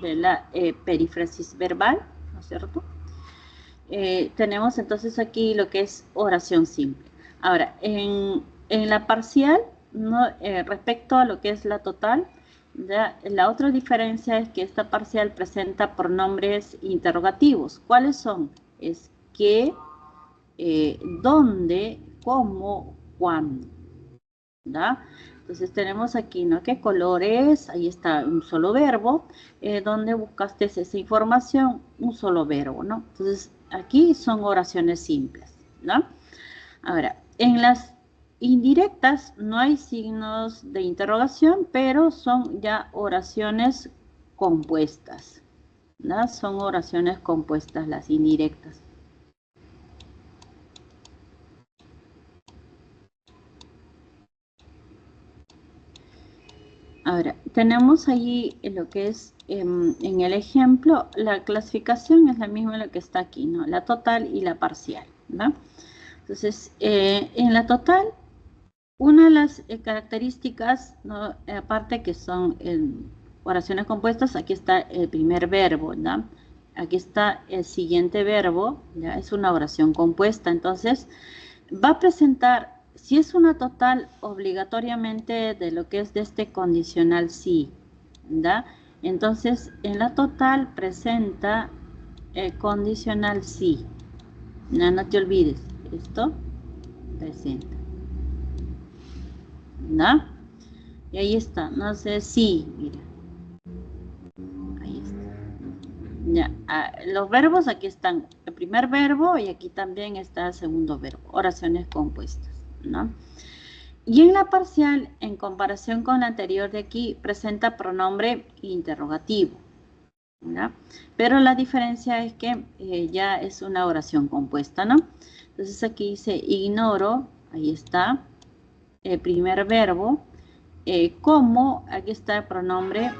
de la perífrasis verbal, ¿no es cierto? Tenemos entonces aquí lo que es oración simple. Ahora, en la parcial, ¿no? Respecto a lo que es la total, ¿ya? La otra diferencia es que esta parcial presenta pronombres interrogativos. ¿Cuáles son? Es qué, dónde, cómo, cuándo, ¿da? Entonces tenemos aquí, ¿no? ¿Qué color es? Ahí está un solo verbo. ¿Dónde buscaste esa información? Un solo verbo, ¿no? Entonces aquí son oraciones simples, ¿no? Ahora, en las indirectas no hay signos de interrogación, pero son ya oraciones compuestas, ¿no? Son oraciones compuestas las indirectas. Ahora, tenemos allí lo que es, en el ejemplo, la clasificación es la misma lo que está aquí, ¿no? La total y la parcial, ¿no? Entonces, en la total, una de las características, ¿no? Aparte que son oraciones compuestas, aquí está el primer verbo, ¿no? Aquí está el siguiente verbo, ¿ya? Es una oración compuesta, entonces va a presentar, si es una total, obligatoriamente de lo que es de este condicional sí, ¿da? Entonces, en la total presenta el condicional sí. No te olvides, esto presenta, ¿da? Y ahí está, no sé, sí, mira. Ahí está. Ya, los verbos aquí están, el primer verbo y aquí también está el segundo verbo, oraciones compuestas, ¿no? Y en la parcial, en comparación con la anterior de aquí, presenta pronombre interrogativo, ¿no? Pero la diferencia es que ya es una oración compuesta, ¿no? Entonces aquí dice ignoro, ahí está, el primer verbo, como, aquí está el pronombre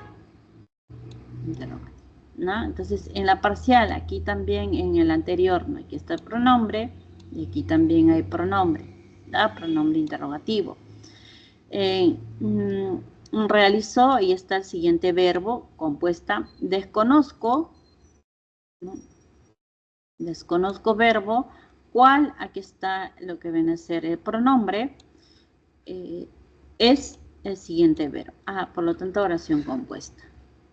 interrogativo. ¿no? Entonces, en la parcial, aquí también en el anterior, ¿no? Aquí está el pronombre y aquí también hay pronombre, ¿no? Pronombre interrogativo. Realizó y está el siguiente verbo, compuesta, desconozco, ¿no? Desconozco verbo, ¿cuál? Aquí está lo que viene a ser el pronombre, es el siguiente verbo. Por lo tanto, oración compuesta,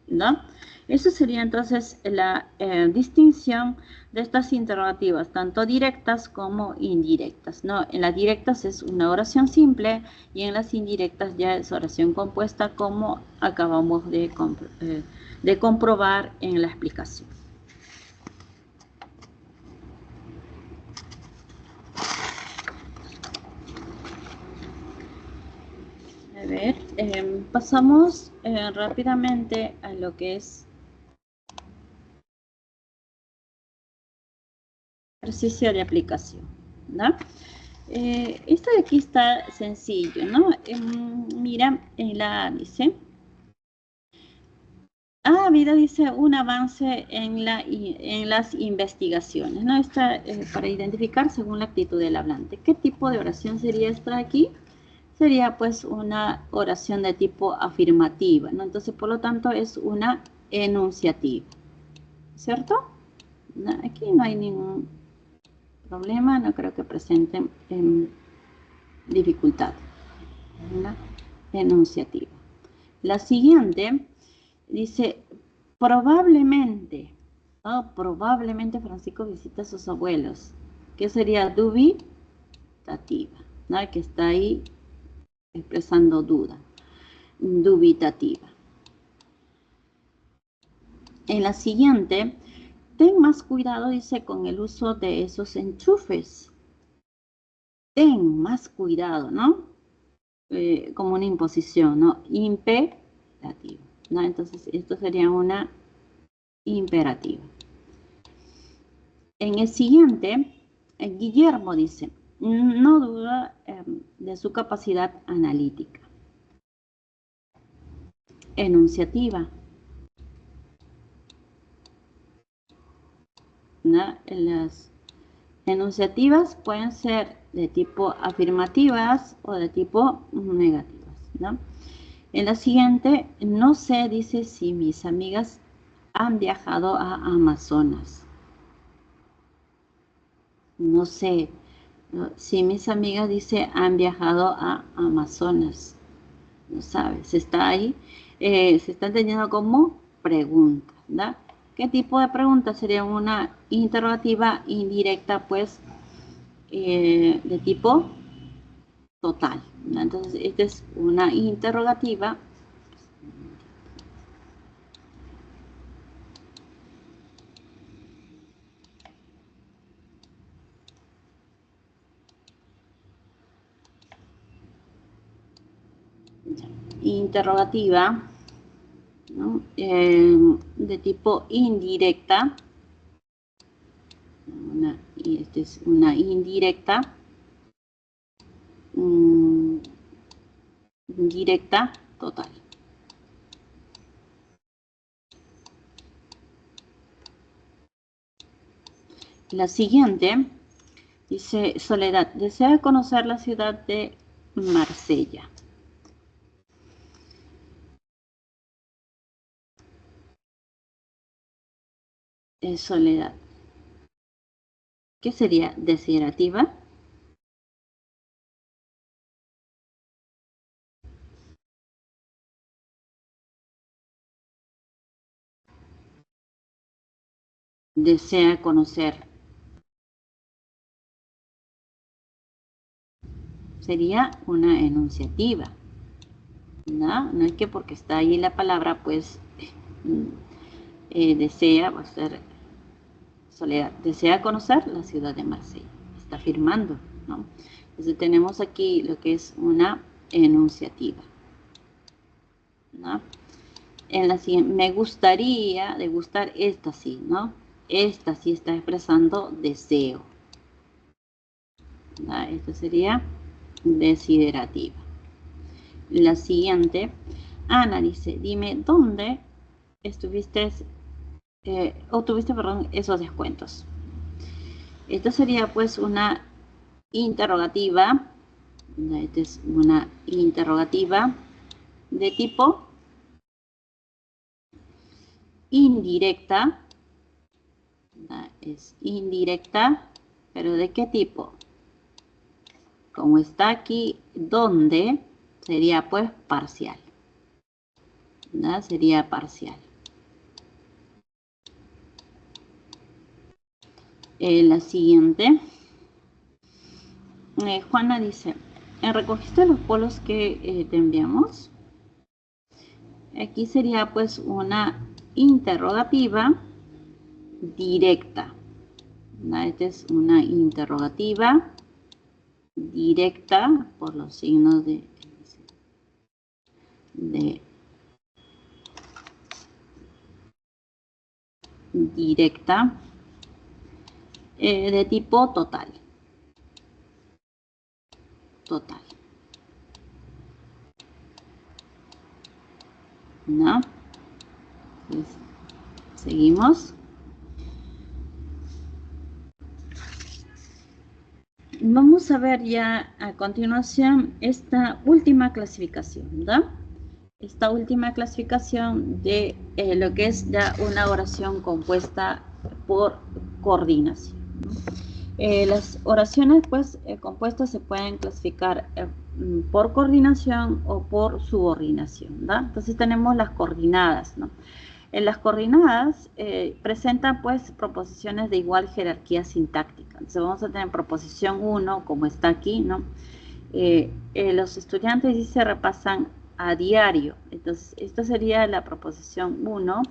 ¿no? Eso sería entonces la distinción de estas interrogativas, tanto directas como indirectas, ¿no? En las directas es una oración simple y en las indirectas ya es oración compuesta, como acabamos de comprobar en la explicación. A ver, pasamos rápidamente a lo que es ejercicio de aplicación, ¿no? Esto de aquí está sencillo, ¿no? Mira, dice, ha habido, dice, un avance en las investigaciones, ¿no? Está para identificar según la actitud del hablante. ¿Qué tipo de oración sería esta aquí? Sería pues una oración de tipo afirmativa, ¿no? Entonces, por lo tanto, es una enunciativa, ¿cierto? No, aquí no hay ningún problema, no creo que presenten dificultad. Una enunciativa. La siguiente dice, probablemente, ¿no? Probablemente Francisco visita a sus abuelos. ¿Qué sería dubitativa? ¿No? Que está ahí expresando duda. Dubitativa. En la siguiente, ten más cuidado, dice, con el uso de esos enchufes. Ten más cuidado, ¿no? Como una imposición, ¿no? Imperativo, ¿no? Entonces, esto sería una imperativa. En el siguiente, Guillermo dice, no duda de su capacidad analítica. Enunciativa, ¿no? Las enunciativas pueden ser de tipo afirmativas o de tipo negativas, ¿no? En la siguiente, no sé, dice, si mis amigas han viajado a Amazonas. No sé, ¿no? Si mis amigas, dice, han viajado a Amazonas. No sabe, se está ahí, se está entendiendo como pregunta, ¿verdad? ¿Qué tipo de pregunta? Sería una interrogativa indirecta, pues, de tipo total, ¿no? Entonces, esta es una interrogativa. Interrogativa, ¿no? De tipo indirecta. Esta es una indirecta. Directa total. La siguiente dice, Soledad, desea conocer la ciudad de Marsella. Soledad. ¿Qué sería? Desiderativa. Desea conocer. Sería una enunciativa, ¿no? No es que porque está ahí la palabra, pues, desea, va a ser Soledad, desea conocer la ciudad de Marsella. Está afirmando, ¿no? Entonces tenemos aquí lo que es una enunciativa, ¿no? En la siguiente, me gustaría, de gustar, esta sí, ¿no? Esta sí está expresando deseo, ¿no? Esta sería desiderativa. La siguiente, Ana dice, dime, ¿dónde estuviste obtuviste, perdón, esos descuentos. Esta sería pues una interrogativa. Esta es una interrogativa de tipo indirecta. Es indirecta, pero ¿de qué tipo? Como está aquí, ¿dónde? Sería pues parcial. Sería parcial. La siguiente. Juana dice, ¿recogiste los polos que te enviamos? Aquí sería pues una interrogativa directa. Esta es una interrogativa directa por los signos de directa de tipo total. Total. ¿No? Entonces, seguimos. Vamos a ver ya a continuación esta última clasificación, ¿verdad? Esta última clasificación de lo que es ya una oración compuesta por coordinación. Las oraciones pues compuestas se pueden clasificar por coordinación o por subordinación, ¿verdad? Entonces tenemos las coordinadas, ¿no? En las coordinadas presentan pues proposiciones de igual jerarquía sintáctica. Entonces vamos a tener proposición 1, como está aquí, ¿no? Los estudiantes dice repasan a diario. Entonces esta sería la proposición 1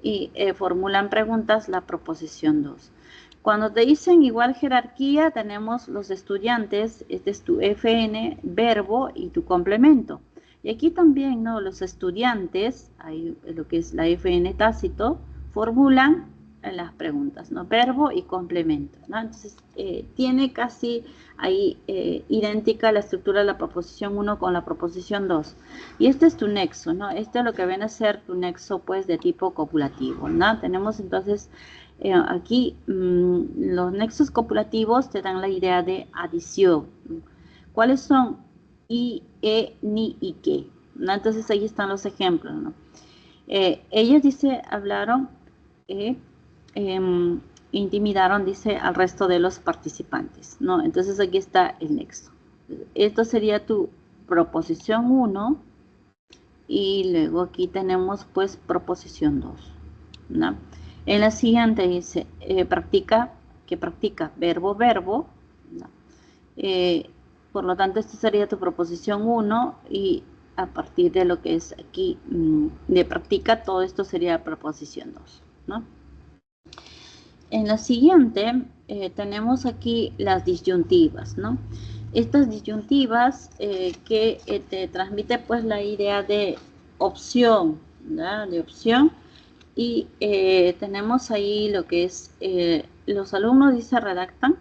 y formulan preguntas la proposición 2. Cuando te dicen igual jerarquía tenemos los estudiantes, este es tu FN, verbo y tu complemento. Y aquí también, ¿no? Los estudiantes, ahí lo que es la FN tácito, formulan las preguntas, ¿no? Verbo y complemento, ¿no? Entonces, tiene casi ahí idéntica la estructura de la proposición 1 con la proposición 2. Y este es tu nexo, ¿no? Este es lo que viene a ser tu nexo, pues, de tipo copulativo, ¿no? Tenemos entonces aquí los nexos copulativos te dan la idea de adición. ¿Cuáles son? Y, ni y que, ¿no? Entonces ahí están los ejemplos, ¿no? Ellos, dice, hablaron, intimidaron, dice, al resto de los participantes, ¿no? Entonces aquí está el nexo. Esto sería tu proposición 1 y luego aquí tenemos pues proposición 2, ¿no? En la siguiente dice, practica, que practica, verbo, verbo, ¿no? Por lo tanto, esta sería tu proposición 1 y a partir de lo que es aquí de practica, todo esto sería proposición 2, ¿no? En la siguiente tenemos aquí las disyuntivas, ¿no? Estas disyuntivas que te transmite pues la idea de opción, ¿verdad? De opción. Y tenemos ahí lo que es, los alumnos, dice, redactan.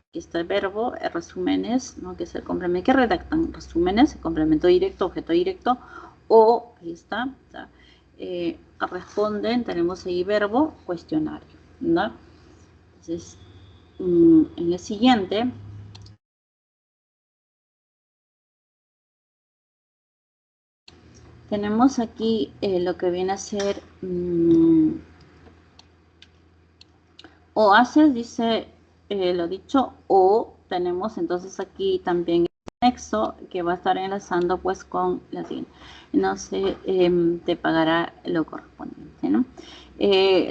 Aquí está el verbo, resúmenes, ¿no? Que es el complemento que redactan, resúmenes, complemento directo, objeto directo, o, ahí está, responden, tenemos ahí verbo, cuestionario, ¿no? Entonces, en el siguiente, tenemos aquí lo que viene a ser, o haces, dice, lo dicho, o tenemos entonces aquí también el nexo que va a estar enlazando pues con la siguiente. No se te pagará lo correspondiente, ¿no?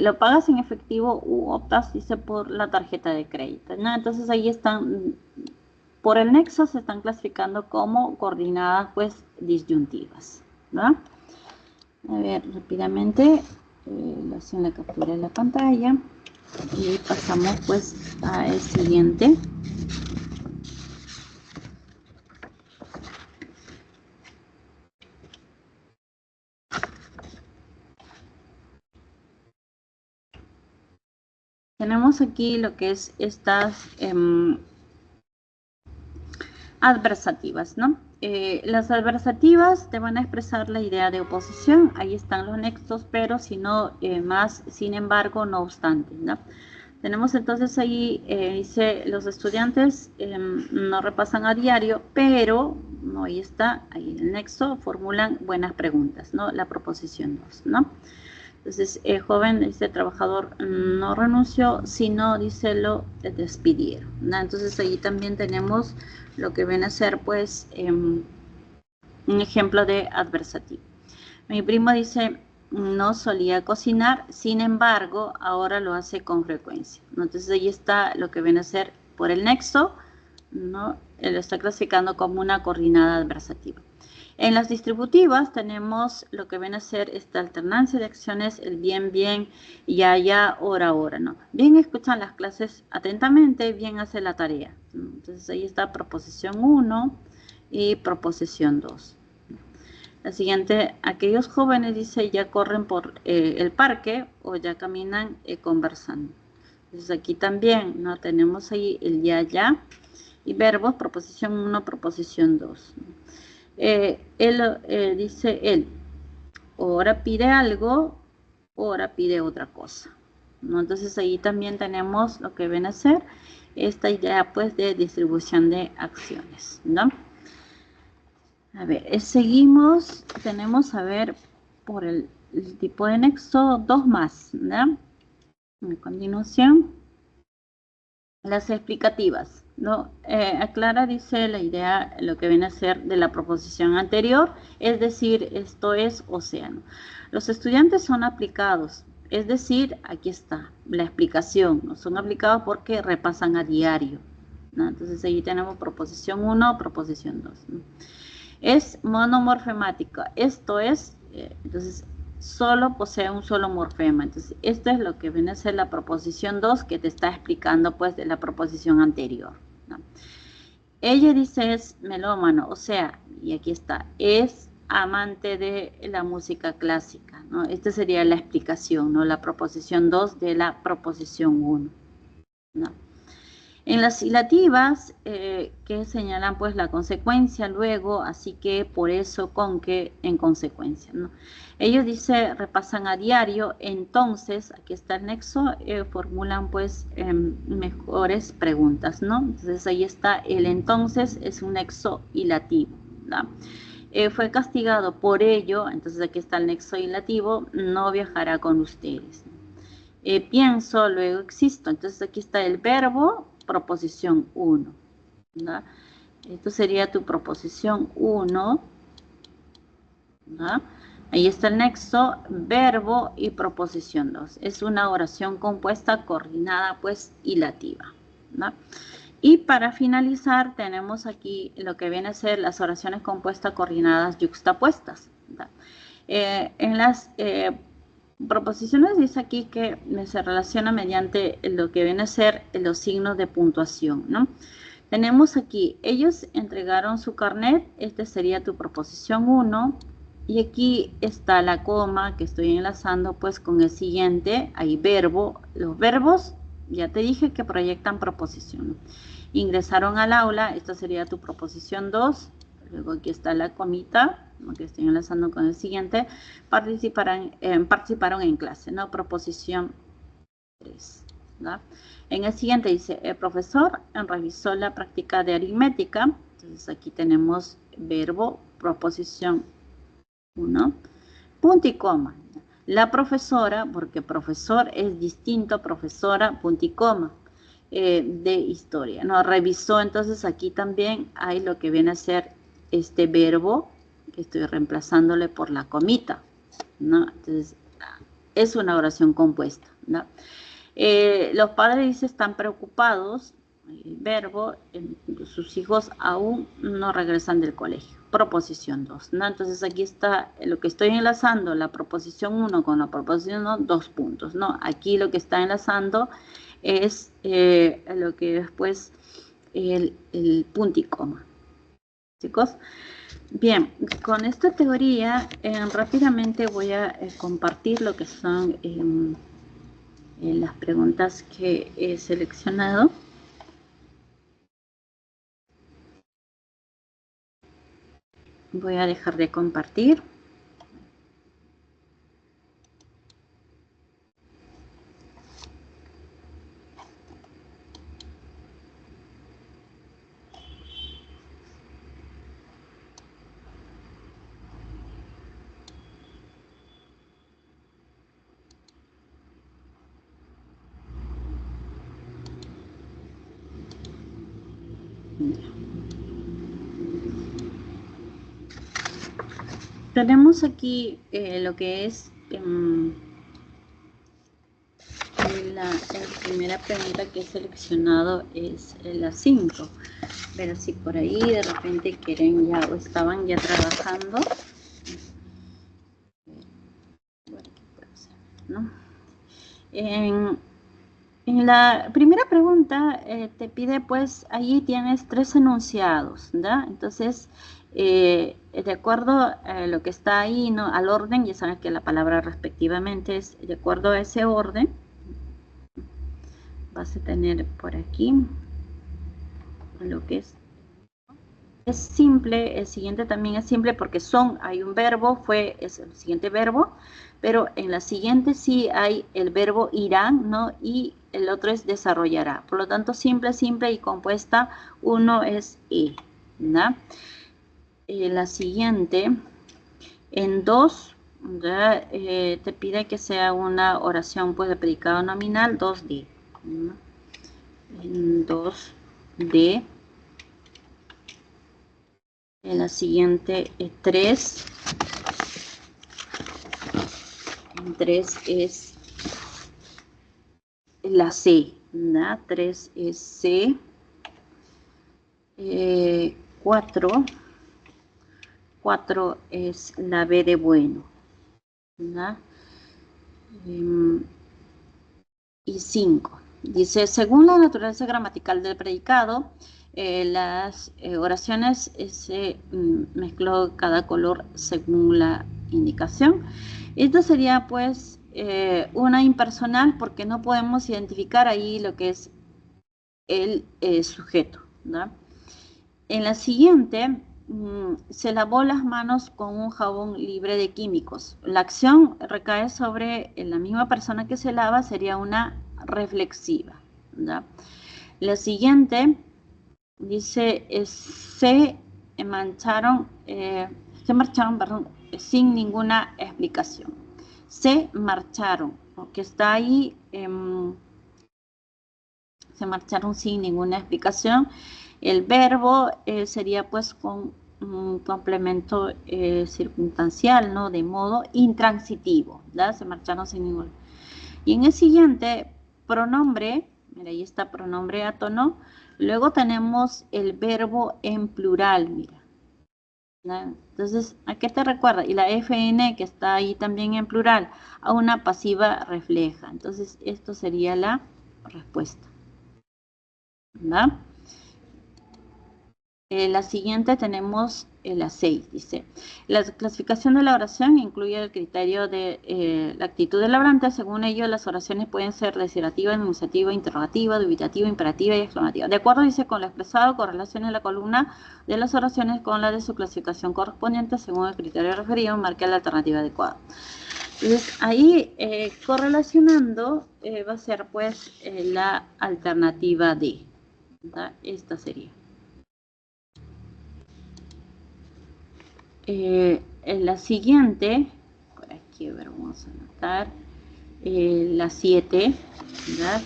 Lo pagas en efectivo u optas, dice, por la tarjeta de crédito, ¿no? Entonces ahí están, por el nexo se están clasificando como coordinadas pues disyuntivas, ¿verdad? A ver, rápidamente, lo hacen la captura de la pantalla. Y pasamos pues al siguiente. Tenemos aquí lo que es estas adversativas, ¿no? Las adversativas te van a expresar la idea de oposición, ahí están los nexos, pero si no, más, sin embargo, no obstante, ¿no? Tenemos entonces ahí, dice, los estudiantes no repasan a diario, pero, no, ahí está, ahí el nexo, formulan buenas preguntas, ¿no? La proposición 2, ¿no? Entonces, el joven, dice, trabajador no renunció, sino, dice, lo despidieron, ¿no? Entonces, ahí también tenemos lo que viene a ser, pues, un ejemplo de adversativo. Mi primo dice, no solía cocinar, sin embargo, ahora lo hace con frecuencia, ¿no? Entonces, ahí está lo que viene a ser por el nexo, ¿no? Lo está clasificando como una coordinada adversativa. En las distributivas tenemos lo que viene a ser esta alternancia de acciones, el bien, bien, ya, ya, hora, hora, ¿no? Bien escuchan las clases atentamente, bien hace la tarea. Entonces ahí está proposición 1 y proposición 2. La siguiente, aquellos jóvenes, dice, ya corren por el parque o ya caminan conversando. Entonces aquí también, ¿no? Tenemos ahí el ya, ya y verbos, proposición 1, proposición 2. Él dice él, ahora pide algo, ahora pide otra cosa, ¿no? Entonces ahí también tenemos lo que viene a ser esta idea, pues, de distribución de acciones, ¿no? A ver, seguimos, tenemos, a ver, por el tipo de nexo, 2 más, ¿no? A continuación, las explicativas, ¿no? Aclara, dice, la idea, lo que viene a ser de la proposición anterior, es decir, esto es océano. Los estudiantes son aplicados, es decir, aquí está la explicación, ¿no? Son aplicados porque repasan a diario, ¿no? Entonces ahí tenemos proposición 1, proposición 2, ¿no? Es monomorfemática, esto es, entonces, solo posee un solo morfema. Entonces, esto es lo que viene a ser la proposición 2 que te está explicando, pues, de la proposición anterior, ¿no? Ella dice es melómano, o sea, y aquí está, es amante de la música clásica, ¿no? Esta sería la explicación, ¿no? La proposición 2 de la proposición 1, ¿no? En las ilativas, que señalan pues la consecuencia luego, así que por eso con que en consecuencia, ¿no? Ellos dice repasan a diario, entonces, aquí está el nexo, formulan pues mejores preguntas, ¿no? Entonces ahí está el entonces, es un nexo ilativo, ¿no? Fue castigado por ello, entonces aquí está el nexo ilativo, no viajará con ustedes. Pienso, luego existo, entonces aquí está el verbo, proposición 1, ¿no? Esto sería tu proposición 1, ¿no? Ahí está el nexo, verbo y proposición 2. Es una oración compuesta, coordinada, pues, hilativa, ¿no? Y para finalizar, tenemos aquí lo que viene a ser las oraciones compuestas, coordinadas, yuxtapuestas, ¿no? En las proposiciones dice aquí que se relaciona mediante lo que viene a ser los signos de puntuación, ¿no? Tenemos aquí, ellos entregaron su carnet, este sería tu proposición 1, y aquí está la coma que estoy enlazando pues con el siguiente, hay verbo, los verbos, ya te dije que proyectan proposición, ¿no? Ingresaron al aula, esta sería tu proposición 2, luego aquí está la comita, que estoy enlazando con el siguiente, participaron en clase, ¿no? Proposición 3, ¿no? En el siguiente dice, el profesor revisó la práctica de aritmética, entonces aquí tenemos verbo, proposición 1, punto y coma. La profesora, porque profesor es distinto a profesora, punto y coma, de historia, ¿no? Revisó, entonces aquí también hay lo que viene a ser este verbo, que estoy reemplazándole por la comita, ¿no? Entonces, es una oración compuesta, ¿no? Los padres, dice, están preocupados, el verbo, sus hijos aún no regresan del colegio. Proposición 2, ¿no? Entonces aquí está lo que estoy enlazando, la proposición 1 con la proposición 2, 2 puntos, ¿no? Aquí lo que está enlazando es lo que después el punto y coma. Chicos, bien, con esta teoría rápidamente voy a compartir lo que son las preguntas que he seleccionado. Voy a dejar de compartir. Tenemos aquí lo que es la primera pregunta que he seleccionado es la 5. Pero si por ahí de repente quieren ya o estaban ya trabajando, ¿no? En la primera pregunta te pide, pues, allí tienes 3 enunciados, ¿da? Entonces, de acuerdo a lo que está ahí, ¿no? Al orden, ya saben que la palabra respectivamente es de acuerdo a ese orden. Vas a tener por aquí lo que es simple. El siguiente también es simple porque hay un verbo, es el siguiente verbo, pero en la siguiente sí hay el verbo irán, ¿no? Y el otro es desarrollará. Por lo tanto, simple, simple y compuesta, uno es ¿no? La siguiente, en 2, te pide que sea una oración pues de predicado nominal, 2D, ¿no? En 2D. En la siguiente, 3. En 3 es la C, ¿no? 3 es C. 4 es la B de bueno, ¿no? Y 5. Dice, según la naturaleza gramatical del predicado, las oraciones se mezcló cada color según la indicación. Esto sería pues una impersonal porque no podemos identificar ahí lo que es el sujeto, ¿no? En la siguiente, se lavó las manos con un jabón libre de químicos. La acción recae sobre la misma persona que se lava, sería una reflexiva, ¿no? La siguiente dice, se marcharon, perdón, sin ninguna explicación. Se marcharon, porque está ahí, se marcharon sin ninguna explicación. El verbo sería pues con un complemento circunstancial, ¿no? De modo intransitivo, ¿verdad? Se marcharon sin ningún. Y en el siguiente, pronombre, mira, ahí está pronombre átono. Luego tenemos el verbo en plural, mira, ¿no? Entonces, ¿a qué te recuerda? Y la FN, que está ahí también en plural, a una pasiva refleja. Entonces, esto sería la respuesta, ¿verdad? La siguiente tenemos la 6, dice. La clasificación de la oración incluye el criterio de la actitud del hablante. Según ello, las oraciones pueden ser desiderativa, enunciativa, interrogativa, dubitativa, imperativa y exclamativa. De acuerdo, dice, con lo expresado, correlacione la columna de las oraciones con la de su clasificación correspondiente según el criterio referido, marque la alternativa adecuada. Entonces, ahí correlacionando va a ser pues la alternativa D, ¿verdad? Esta sería. En la siguiente, por aquí, a ver, vamos a anotar, la 7, ¿verdad?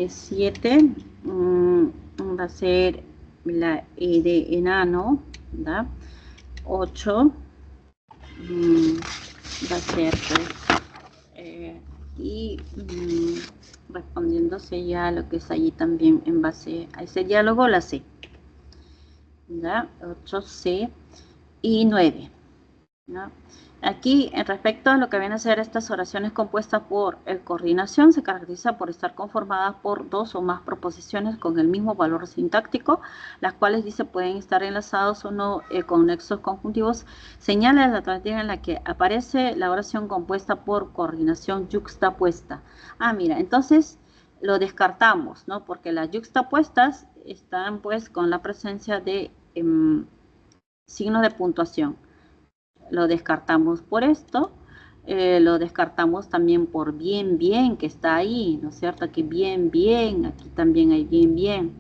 7 va a ser la E de enano, ¿verdad? 8 va a ser, pues, y respondiéndose ya a lo que es allí también en base a ese diálogo, la C, ¿verdad? 8C. Y 9, ¿no? Aquí, en respecto a lo que vienen a ser estas oraciones compuestas por coordinación, se caracteriza por estar conformadas por 2 o más proposiciones con el mismo valor sintáctico, las cuales, dice, pueden estar enlazados o no con nexos conjuntivos. Señala la alternativa en la que aparece la oración compuesta por coordinación yuxtapuesta. Ah, mira, entonces lo descartamos, ¿no? Porque las yuxtapuestas están, pues, con la presencia de signo de puntuación. Lo descartamos por esto, lo descartamos también por bien, bien, que está ahí, ¿no es cierto? Aquí bien, bien, aquí también hay bien, bien.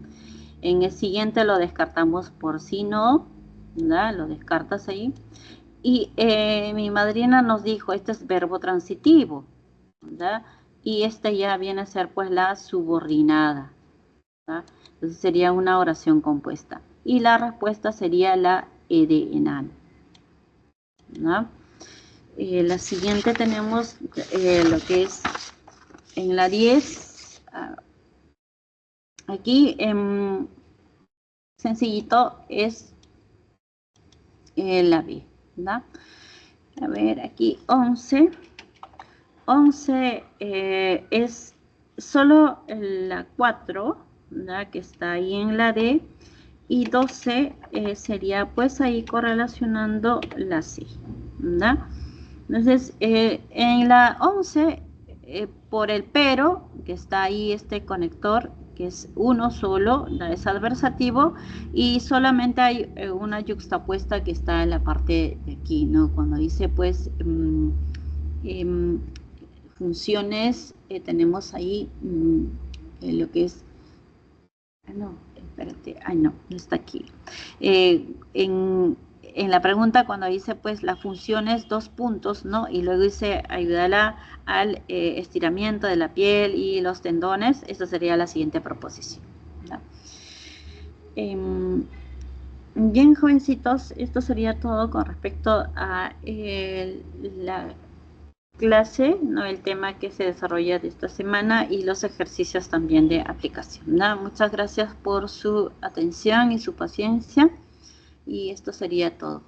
En el siguiente lo descartamos por sí, no, ¿verdad? Lo descartas ahí. Y mi madrina nos dijo, este es verbo transitivo, ¿verdad? Y este ya viene a ser pues la subordinada, ¿verdad? Entonces sería una oración compuesta. Y la respuesta sería la de enano, ¿verdad? La siguiente tenemos lo que es en la 10. Aquí sencillito es la B, ¿verdad? A ver, aquí 11. 11 es solo la 4, ¿verdad? Que está ahí en la D. Y 12 sería pues ahí correlacionando la C, ¿verdad? Entonces, en la 11, por el pero, que está ahí este conector, que es uno solo, es adversativo, y solamente hay una yuxtapuesta que está en la parte de aquí, ¿no? Cuando dice, pues, funciones, tenemos ahí lo que es... No, espérate, ay no, no está aquí. En la pregunta cuando dice pues las funciones, dos puntos, ¿no? Y luego dice ayudará al estiramiento de la piel y los tendones, esa sería la siguiente proposición, ¿no? Bien, jovencitos, esto sería todo con respecto a la clase, ¿no? El tema que se desarrolla de esta semana y los ejercicios también de aplicación, ¿no? Muchas gracias por su atención y su paciencia, y esto sería todo.